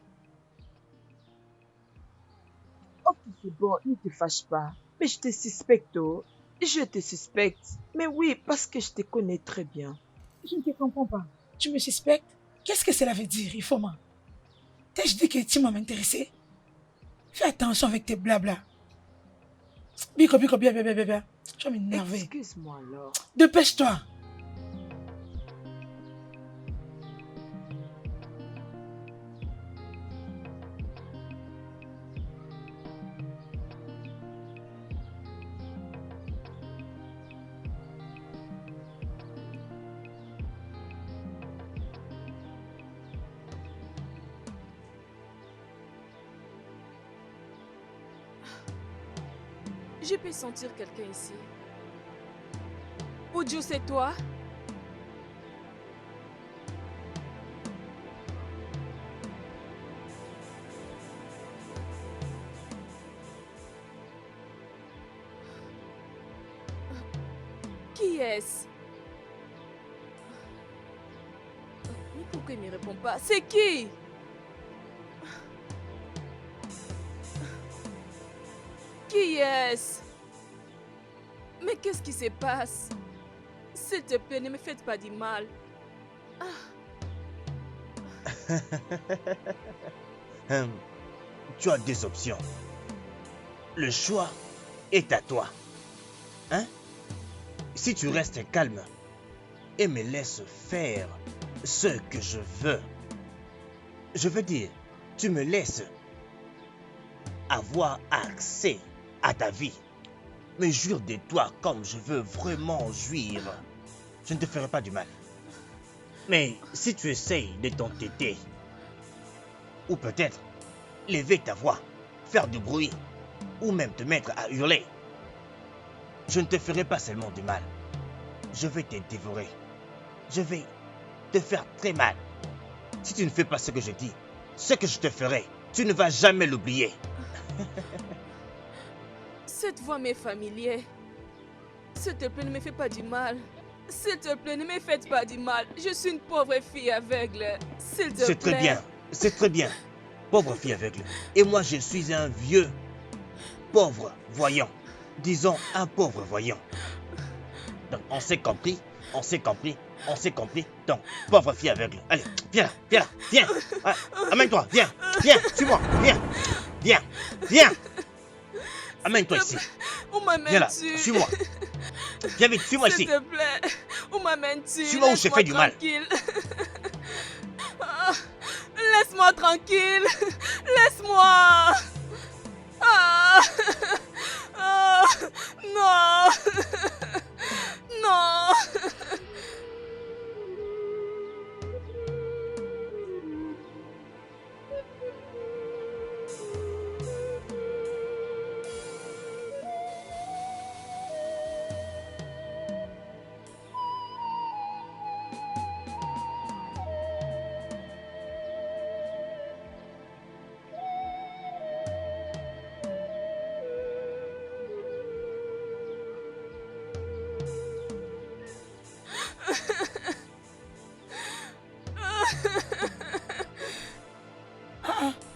Ok, c'est bon, ne te fâche pas. Mais je te suspecte, oh. Je te suspecte. Mais oui, parce que je te connais très bien. Je ne te comprends pas. Tu me suspectes? Qu'est-ce que cela veut dire, Ifoma? T'ai-je dit que Chima m'intéressait? Fais attention avec tes blabla. Biko, bien. Je vais m'énerver. Excuse-moi alors. Dépêche-toi. Je peux sentir quelqu'un ici. Uju, c'est toi? Qui est-ce? Mais pourquoi il ne me répond pas? C'est qui? Qui est-ce? Mais qu'est-ce qui se passe? S'il te plaît, ne me faites pas du mal. Tu as deux options. Le choix est à toi. Hein? Si tu restes calme et me laisses faire ce que je veux, je veux dire, tu me laisses avoir accès à ta vie, me jure de toi comme je veux vraiment jouir, je ne te ferai pas du mal. Mais si tu essayes de t'entêter, ou peut-être lever ta voix, faire du bruit, ou même te mettre à hurler, je ne te ferai pas seulement du mal. Je vais te dévorer. Je vais te faire très mal. Si tu ne fais pas ce que je dis, ce que je te ferai, tu ne vas jamais l'oublier. Cette voix m'est familière. S'il te plaît, ne me fais pas du mal. S'il te plaît, ne me faites pas du mal. Je suis une pauvre fille aveugle. S'il te plaît. C'est très bien. C'est très bien. Pauvre fille aveugle. Et moi, je suis un vieux pauvre voyant. Disons un pauvre voyant. Donc, on s'est compris. On s'est compris. On s'est compris. Donc, pauvre fille aveugle. Allez, viens là, viens là, viens. Ah, amène-toi, viens, viens, suis-moi, viens, viens, viens. Amène-toi ici. Où m'amènes-tu? Viens là, suis-moi. Viens vite, suis-moi ici. S'il te plaît, où m'amènes-tu? Suis-moi où j'ai fait du mal. Laisse-moi tranquille. Laisse-moi. Ah. Ah. Non. Non.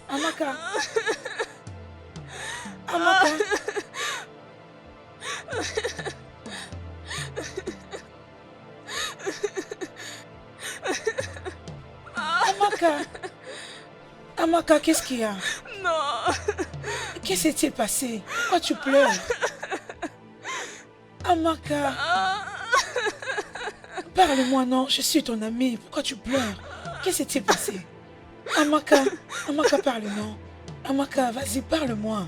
Amaka. Amaka. Amaka. Amaka, qu'est-ce qu'il y a? Non. Qu'est-ce qui s'est passé? Pourquoi tu pleures? Amaka. Parle-moi, non, je suis ton amie. Pourquoi tu pleures? Qu'est-ce qui s'est passé? Amaka, Amaka, parle, non. Amaka, vas-y, parle-moi.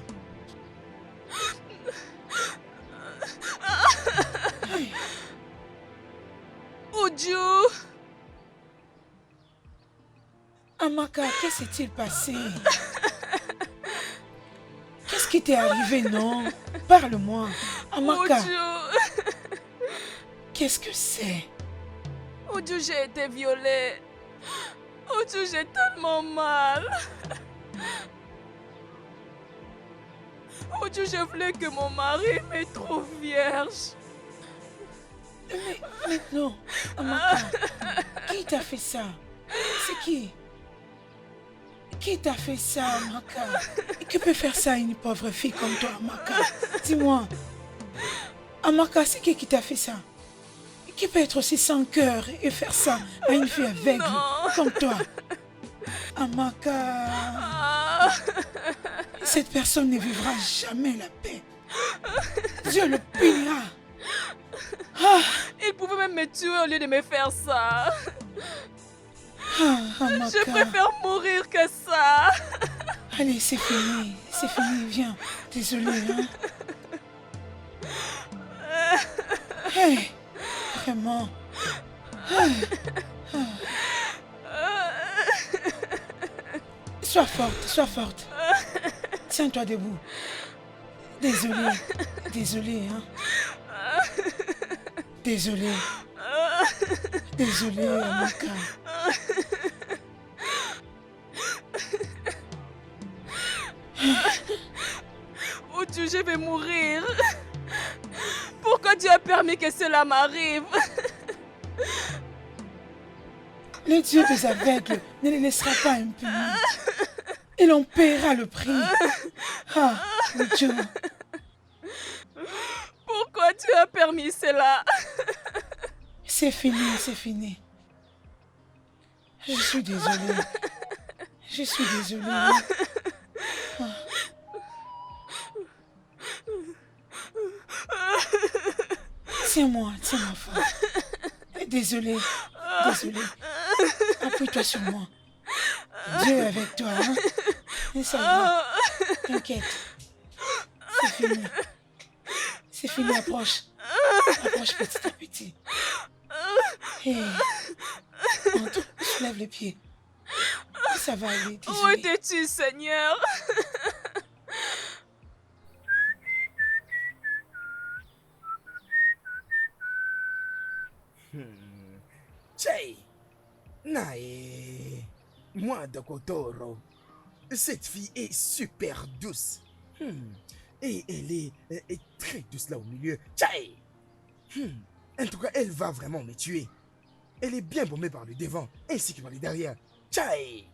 Uju. Amaka, qu'est-ce qui s'est passé? Qu'est-ce qui t'est arrivé, non? Parle-moi. Amaka. Uju. Qu'est-ce que c'est? Uju, j'ai été violée. Uju, j'ai tellement mal. Uju, je voulais que mon mari me trouve vierge. Mais non, Amaka. Qui t'a fait ça? C'est qui? Qui t'a fait ça, Amaka? Qui peut faire ça à une pauvre fille comme toi, Amaka? Dis-moi. Amaka, c'est qui t'a fait ça? Qui peut être aussi sans cœur et faire ça à une fille aveugle comme toi? Amaka. Cette personne ne vivra jamais la paix. Dieu le punira. Ah. Il pouvait même me tuer au lieu de me faire ça. Amaka. Je préfère mourir que ça. Allez, c'est fini, viens. Désolée, hein. Hey, vraiment. Sois forte. Tiens-toi debout. Désolé. Désolé, hein. Désolé. Désolé, Amaka. Oh Dieu, je vais mourir. Pourquoi Dieu a permis que cela m'arrive? Le Dieu des aveugles ne les laissera pas impunis. Il en paiera le prix. Ah, mon Dieu. Pourquoi tu as permis cela? C'est fini, c'est fini. Je suis désolée. Je suis désolée. Ah. Tiens-moi, fort. Désolée, désolée. Appuie-toi sur moi. Dieu est avec toi, hein? Et ça va. T'inquiète. C'est fini. C'est fini, approche. Approche petit à petit. Hé. Entre, soulève les pieds. Ça va aller, Où désolée. étais-tu, Seigneur? Tchai! Nae! Moi, Dokotoro. Cette fille est super douce. Et elle est très douce là au milieu. Tchai! En tout cas, elle va vraiment me tuer. Elle est bien bombée par le devant, ainsi que par le derrière. Tchai!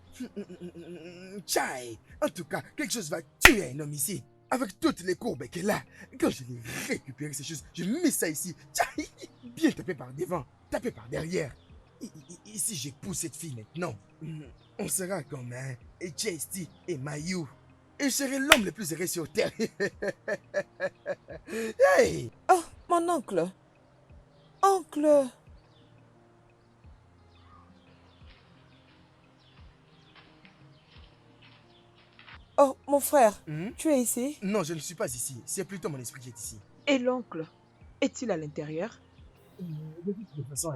Tchai! En tout cas, quelque chose va tuer un homme ici. Avec toutes les courbes qu'elle a. Quand je vais récupérer ces choses, je mets ça ici. Tchai! Bien tapé par devant, tapé par derrière. Et si j'épouse cette fille maintenant, on sera comme Chesty et Mayu. Et je serai l'homme le plus heureux sur terre. Hey! Oh, mon oncle. Oncle. Oh, mon frère, tu es ici? Non, je ne suis pas ici. C'est plutôt mon esprit qui est ici. Et l'oncle, est-il à l'intérieur? De toute façon,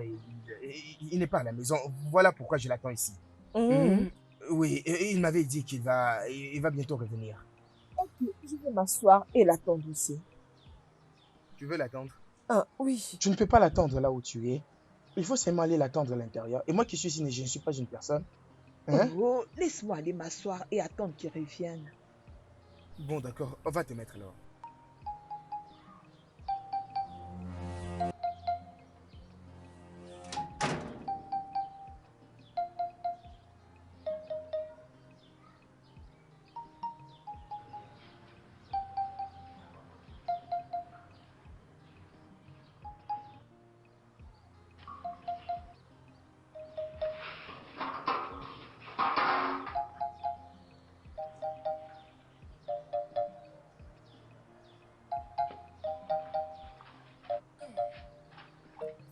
il n'est pas à la maison. Voilà pourquoi je l'attends ici. Oui, il m'avait dit qu'il va bientôt revenir. Ok, je vais m'asseoir et l'attendre ici. Tu veux l'attendre? Ah, oui. Tu ne peux pas l'attendre là où tu es. Il faut seulement aller l'attendre à l'intérieur. Et moi qui suis ici, je ne suis pas une personne. Hein? Oh, laisse-moi aller m'asseoir et attendre qu'il revienne. Bon, d'accord. On va te mettre alors.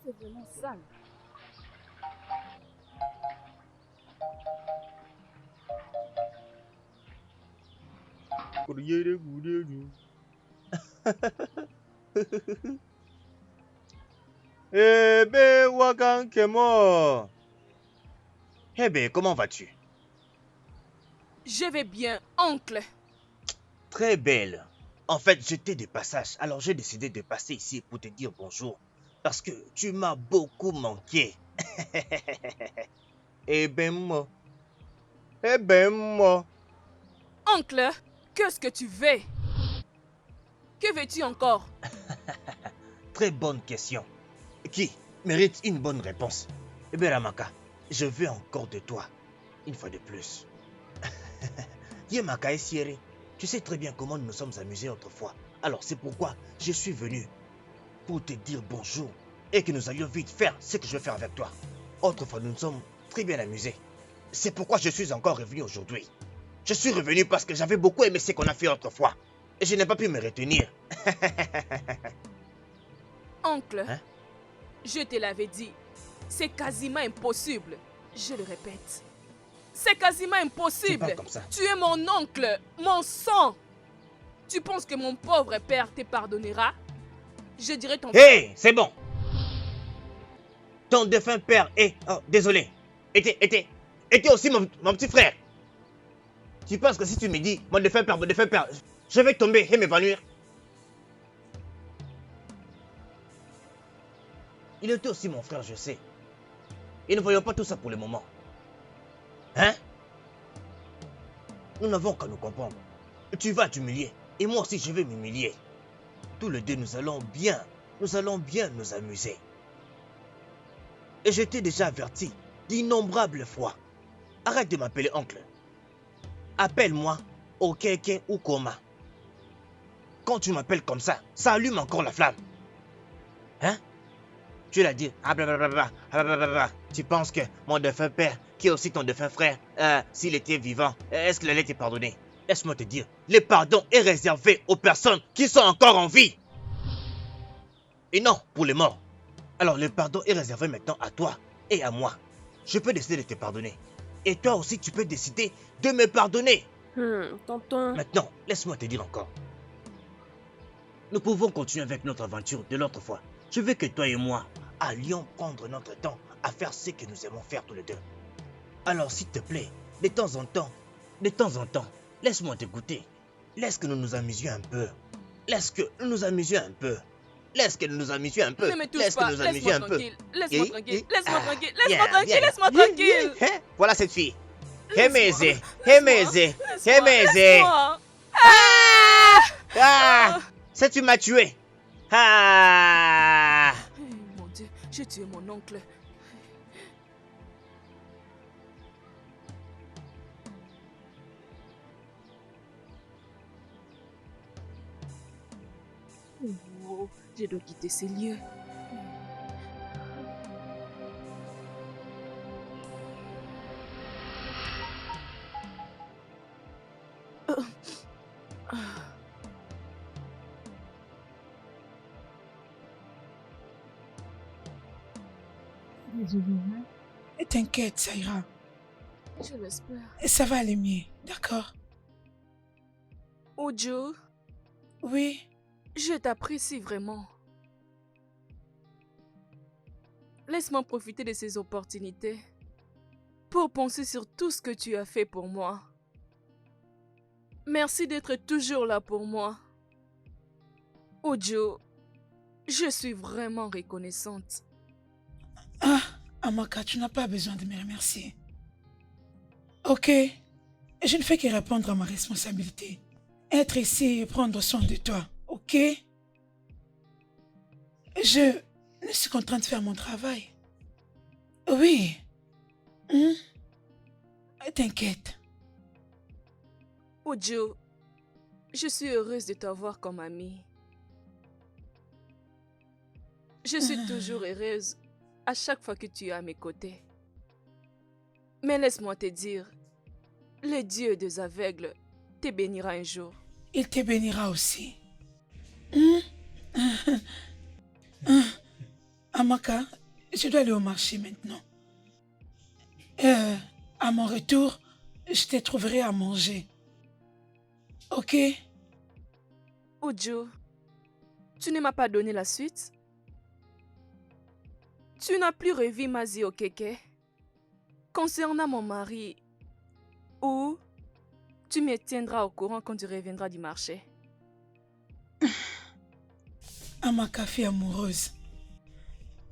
C'est vraiment sale. Eh ben, Wagan Kemo. Eh ben, comment vas-tu? Je vais bien, oncle. Très belle. En fait, j'étais de passage, alors j'ai décidé de passer ici pour te dire bonjour. Parce que tu m'as beaucoup manqué. Eh ben, moi. Eh ben, moi. Oncle, qu'est-ce que tu veux? Que veux-tu encore? Très bonne question. Qui mérite une bonne réponse? Eh bien, Ramaka, je veux encore de toi. Une fois de plus. Yemaka et Sierra, tu sais très bien comment nous nous sommes amusés autrefois. Alors c'est pourquoi je suis venu. Pour te dire bonjour. Et que nous allions vite faire ce que je veux faire avec toi. Autrefois, nous nous sommes très bien amusés. C'est pourquoi je suis encore revenu aujourd'hui. Je suis revenu parce que j'avais beaucoup aimé ce qu'on a fait autrefois. Et je n'ai pas pu me retenir. Oncle, Hein? je te l'avais dit, c'est quasiment impossible. Je le répète. C'est quasiment Tu impossible. parles comme ça. Tu es mon oncle, mon sang. Tu penses que mon pauvre père te pardonnera? Je dirais ton Hé, c'est bon. Ton défunt père est... Oh, désolé. Était aussi mon petit frère. Tu penses que si tu me dis mon défunt père, je vais tomber et m'évanouir? Il était aussi mon frère, je sais. Et ne voyons pas tout ça pour le moment. Hein? Nous n'avons qu'à nous comprendre. Tu vas t'humilier. Et moi aussi, je vais m'humilier. Tous les deux, nous allons bien nous amuser. Et je t'ai déjà averti d'innombrables fois. Arrête de m'appeler oncle. Appelle-moi Okeke ou Koma. Quand tu m'appelles comme ça allume encore la flamme. Hein? Tu l'as dit. Ah, blablabla, ah, blablabla. Tu penses que mon défunt père, qui est aussi ton défunt frère, s'il était vivant, est-ce qu'il allait te pardonner? Laisse-moi te dire, le pardon est réservé aux personnes qui sont encore en vie. Et non, pour les morts. Alors le pardon est réservé maintenant à toi et à moi. Je peux décider de te pardonner. Et toi aussi, tu peux décider de me pardonner. Tonton. Maintenant, laisse-moi te dire encore. Nous pouvons continuer avec notre aventure de l'autre fois. Je veux que toi et moi allions prendre notre temps à faire ce que nous aimons faire tous les deux. Alors s'il te plaît, de temps en temps, laisse-moi te goûter. Laisse que nous nous amusions un peu. Laisse que nous nous amusions un peu. Laisse que nous nous amusions un peu. Ne me touche Laisse pas, que nous nous amusions un peu. laisse-moi tranquille, laisse-moi tranquille, Viens, laisse-moi tranquille, viens. laisse-moi tranquille. Hein? Voilà cette fille. Laisse-moi, Hémézé, laisse-moi, Hémézé. laisse-moi. Ah! Ça tu m'as tué. Ah! Mon Dieu, j'ai tué mon oncle. Oh, je dois quitter ces lieux. Désolée, hein. Et t'inquiète, ça ira. Je l'espère. Et ça va aller mieux, d'accord? Ojo, Oui, je t'apprécie vraiment. Laisse-moi profiter de ces opportunités pour penser sur tout ce que tu as fait pour moi. Merci d'être toujours là pour moi. Ojo, je suis vraiment reconnaissante. Ah, Amaka, tu n'as pas besoin de me remercier. Ok, je ne fais que répondre à ma responsabilité. Être ici et prendre soin de toi, ok? Je suis contrainte de faire mon travail. Oui. T'inquiète. Ojo, je suis heureuse de t'avoir comme amie. Je suis toujours heureuse à chaque fois que tu es à mes côtés. Mais laisse-moi te dire, le Dieu des aveugles te bénira un jour. Il te bénira aussi. Amaka, je dois aller au marché maintenant. À mon retour, je te trouverai à manger. Ok? Ojo, tu ne m'as pas donné la suite? Tu n'as plus revu Mazi Okeke concernant mon mari ou tu me tiendras au courant quand tu reviendras du marché? Amaka, fille amoureuse,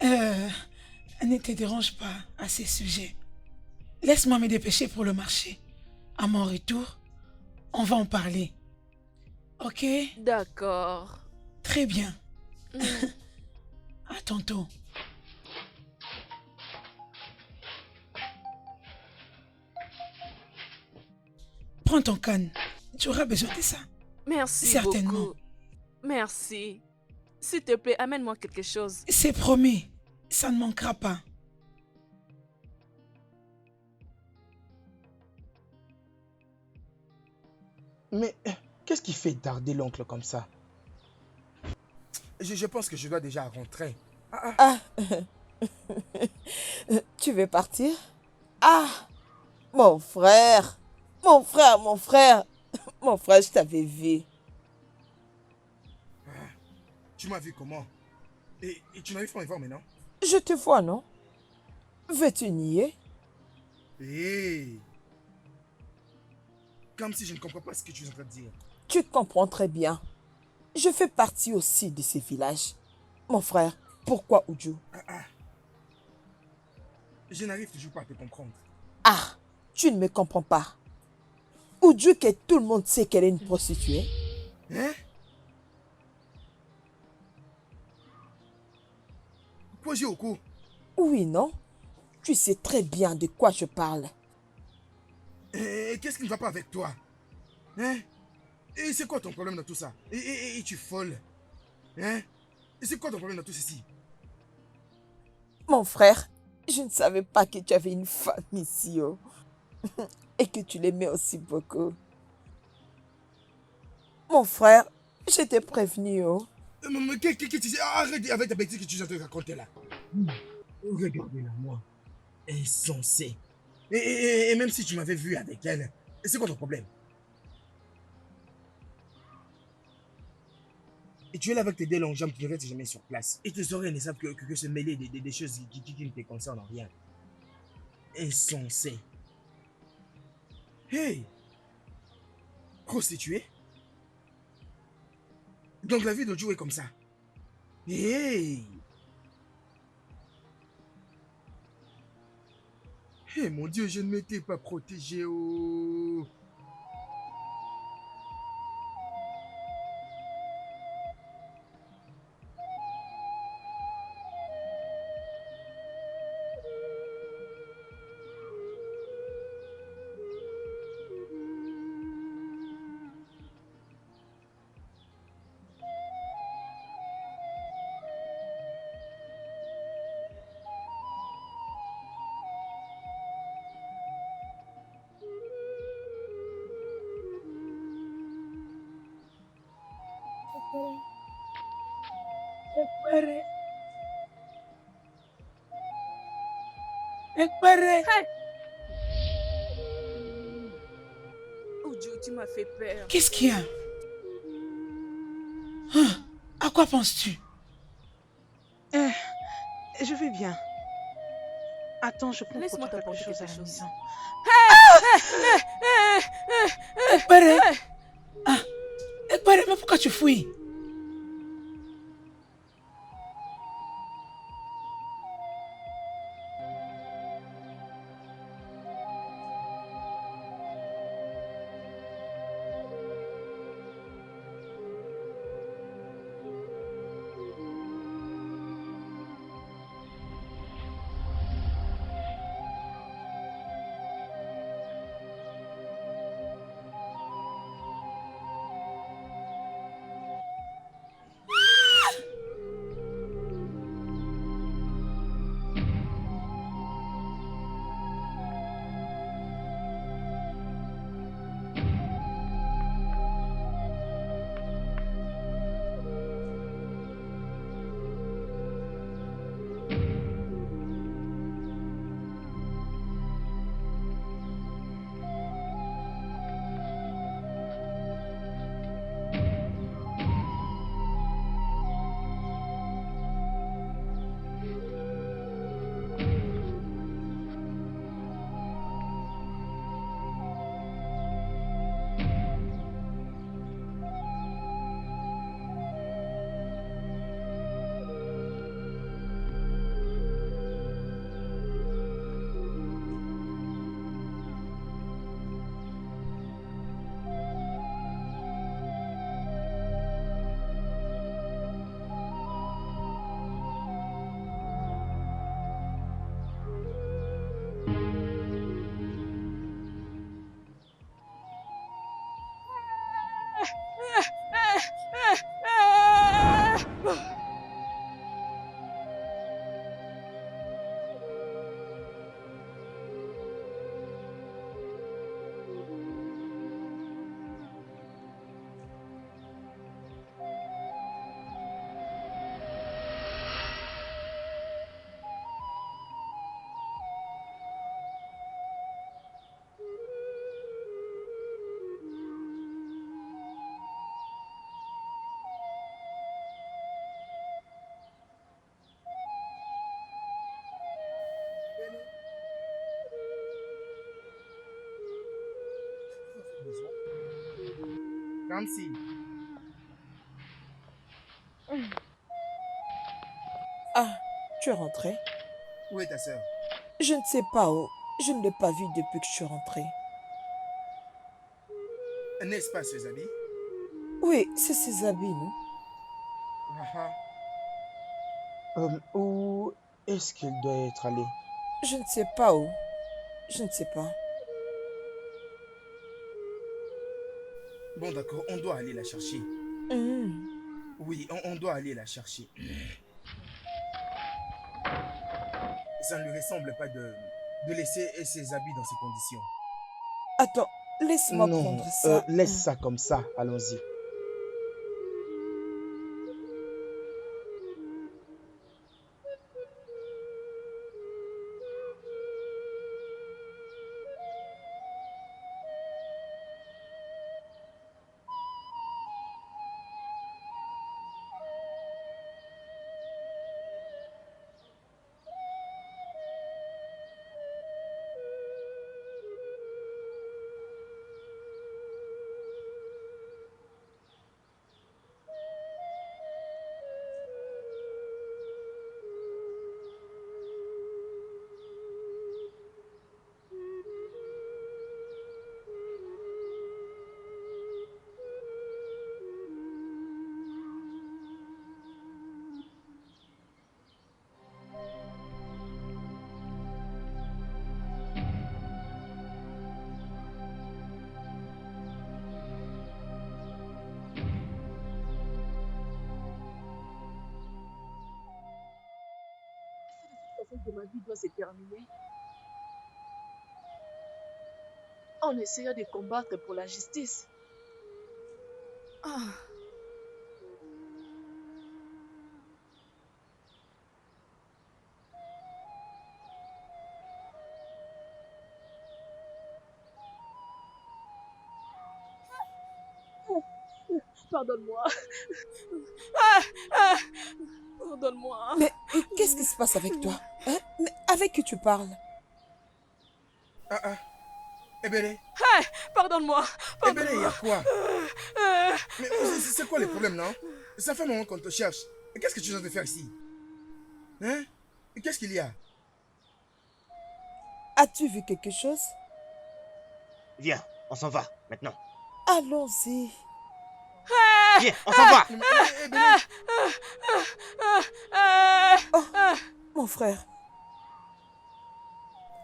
ne te dérange pas à ces sujets. Laisse-moi me dépêcher pour le marché. À mon retour, on va en parler. Ok? D'accord. Très bien. À tantôt. Prends ton canne. Tu auras besoin de ça. Merci Certainement. beaucoup. Merci. S'il te plaît, amène-moi quelque chose. C'est promis. Ça ne manquera pas. Mais qu'est-ce qui fait tarder l'oncle comme ça? Je pense que je dois déjà rentrer. Ah, tu veux partir? Ah, mon frère, mon frère, mon frère, mon frère, je t'avais vu. Tu m'as vu comment? Et tu m'avais fait voir maintenant? Je te vois, non? Veux-tu nier? Hé! Comme si je ne comprends pas ce que tu es en train de dire. Tu comprends très bien. Je fais partie aussi de ces villages. Mon frère, Pourquoi, Uju? Je n'arrive toujours pas à te comprendre. Ah, tu ne me comprends pas. Uju, que tout le monde sait qu'elle est une prostituée. Hein? Pojioku, Oui, non? Tu sais très bien de quoi je parle. qu'est-ce qui ne va pas avec toi? Hein? Et c'est quoi ton problème dans tout ça? Et tu es folle? Hein? Et c'est quoi ton problème dans tout ceci? Mon frère, je ne savais pas que tu avais une femme ici, oh. Et que tu l'aimais aussi beaucoup. Mon frère, je t'ai prévenu, oh. Mais qu'est-ce que tu sais? Arrête avec ta bêtise que tu viens de raconter là. Regardez-la, moi. Insensé. Et même si tu m'avais vu avec elle, c'est quoi ton problème? Et tu es là avec tes deux longues jambes qui ne restent jamais sur place. Et tes oreilles ne savent que se mêler des choses qui ne te concernent en rien. Insensé. Hey! Prostituée? Donc la vie de Joe est comme ça. Hey! Hey, mon Dieu, je ne m'étais pas protégé. Oh. Uju, tu m'as fait peur. Qu'est-ce qu'il y a? Hein? À quoi penses-tu? Je vais bien. Attends, je prends Laisse-moi quelque t'apporter chose à quelque la chose. maison. Ekpere! Ah, Ekpere, mais pourquoi tu fouilles? Nancy. Ah, tu es rentré? Où est ta sœur? Je ne sais pas où. Je ne l'ai pas vue depuis que je suis rentrée. N'est-ce pas ses habits? Oui, c'est ses habits, non? Ah, Où est-ce qu'il doit être allé? Je ne sais pas où. Je ne sais pas. bon, d'accord, on doit aller la chercher. Hmm. Oui, on doit aller la chercher. Ça ne lui ressemble pas de laisser ses habits dans ces conditions. Attends, laisse-moi Non, prendre ça. laisse ça comme ça. Allons-y. De ma vie doit se terminer en essayant de combattre pour la justice. Ah. Pardonne-moi. Pardonne-moi. Mais qu'est-ce qui se passe avec toi? Hein? Mais avec qui tu parles? Ah, Ebele. Pardonne-moi. Ebele, il y a quoi? Mais c'est quoi le problème, non? Ça fait un moment qu'on te cherche. Et qu'est-ce que tu viens de faire ici? Hein? Et qu'est-ce qu'il y a? As-tu vu quelque chose? Viens, on s'en va, maintenant. Allons-y. Viens, on s'en va. Ebele. Oh, mon frère.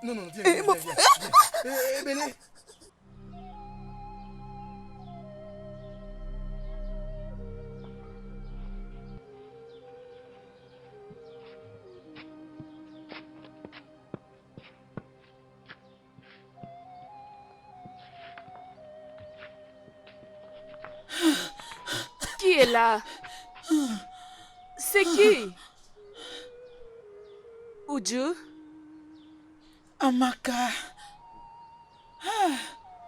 Non, viens, Et mon viens. Ebele. Qui est là? C'est qui? Uju? Amaka.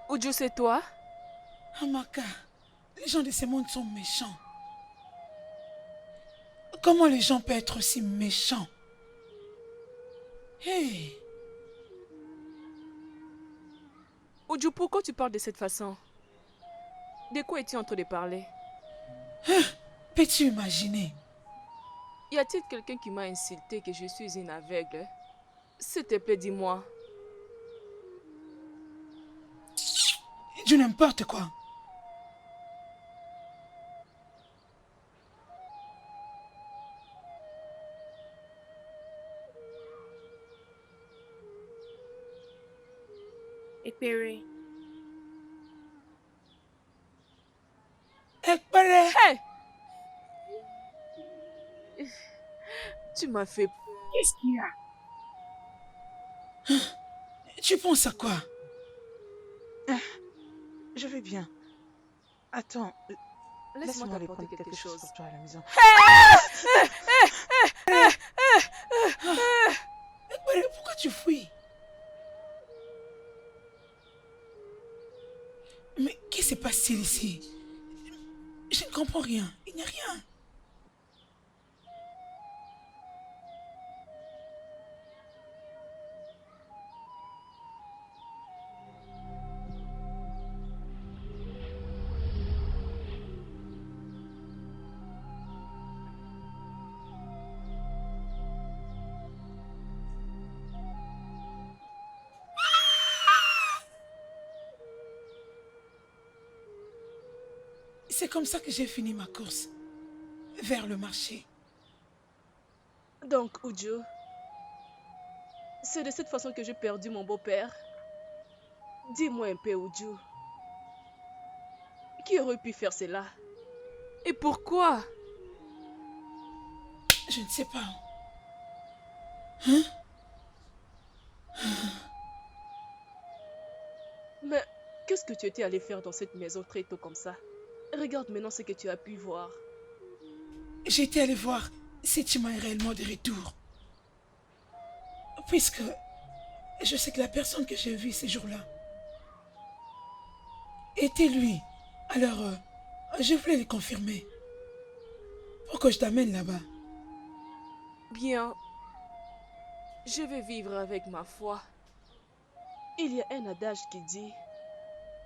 Uju, c'est toi? Amaka, les gens de ce monde sont méchants. Comment les gens peuvent être aussi méchants? Hey! Uju, pourquoi tu parles de cette façon? De quoi es-tu en train de parler? Peux-tu imaginer? Y a-t-il quelqu'un qui m'a insulté que je suis une aveugle? S'il te plaît, dis-moi. Du n'importe quoi. Ekpere. Ekpere. Hey! Tu m'as fait... Qu'est-ce qu'il y a? Tu penses à quoi? Je vais bien. Attends, Laisse-moi laisse-moi aller t'apporter prendre quelque chose. pour toi à la maison. Ekpere, pourquoi tu fuis? Mais qu'est-ce qui se passe-t-il ici? Je ne comprends rien. Il n'y a rien. C'est comme ça que j'ai fini ma course vers le marché. Donc, Uju, c'est de cette façon que j'ai perdu mon beau-père. Dis-moi un peu, Uju. Qui aurait pu faire cela? Et pourquoi? Je ne sais pas. Hein? Mais qu'est-ce que tu étais allé faire dans cette maison très tôt comme ça? Regarde maintenant ce que tu as pu voir. J'étais allé voir si Chima est réellement de retour. Puisque je sais que la personne que j'ai vue ces jours-là était lui. Alors, je voulais le confirmer. Pour que je t'amène là-bas. Bien, je vais vivre avec ma foi. Il y a un adage qui dit: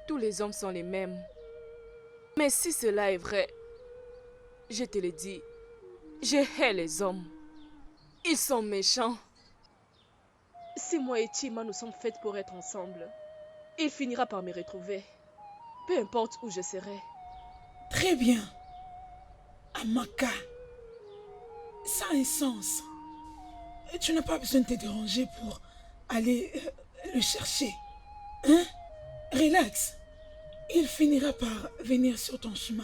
tous les hommes sont les mêmes. Mais si cela est vrai, je te le dis, je hais les hommes. Ils sont méchants. Si moi et Chima nous sommes faites pour être ensemble, il finira par me retrouver. Peu importe où je serai. Très bien. Amaka. Ça a un sens. Tu n'as pas besoin de te déranger pour aller le chercher. Hein? Relax. Il finira par venir sur ton chemin.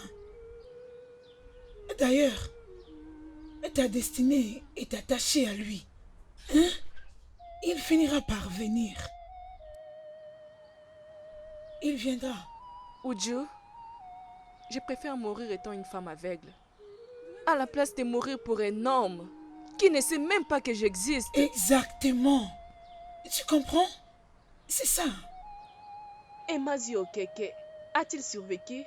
D'ailleurs, ta destinée est attachée à lui. Hein? Il finira par venir. Il viendra. Uju, je préfère mourir étant une femme aveugle, à la place de mourir pour un homme qui ne sait même pas que j'existe. Exactement. Tu comprends? C'est ça. Et Mazio Keke a-t-il survécu?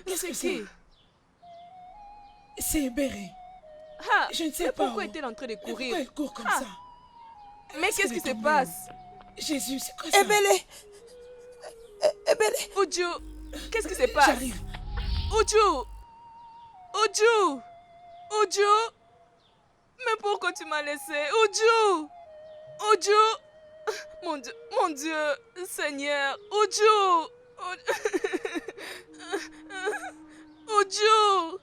Qu'est-ce que C'est c'est? qui? C'est Béré. Ah, Je ne sais mais pas. pourquoi est-elle en train de Pourquoi courir? elle court comme Ah. ça? Mais Est-ce qu'est-ce qu'elle qui est se tombée passe? Jésus, c'est quoi ça? Ebele! Ebele! Uju, qu'est-ce qui se passe? J'arrive. Uju! Uju! Uju! Mais pourquoi tu m'as laissé? Uju! Uju! Mon Dieu, Seigneur! Uju! Uju!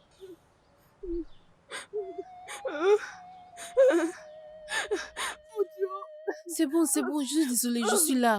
C'est bon, je suis désolée, je suis là.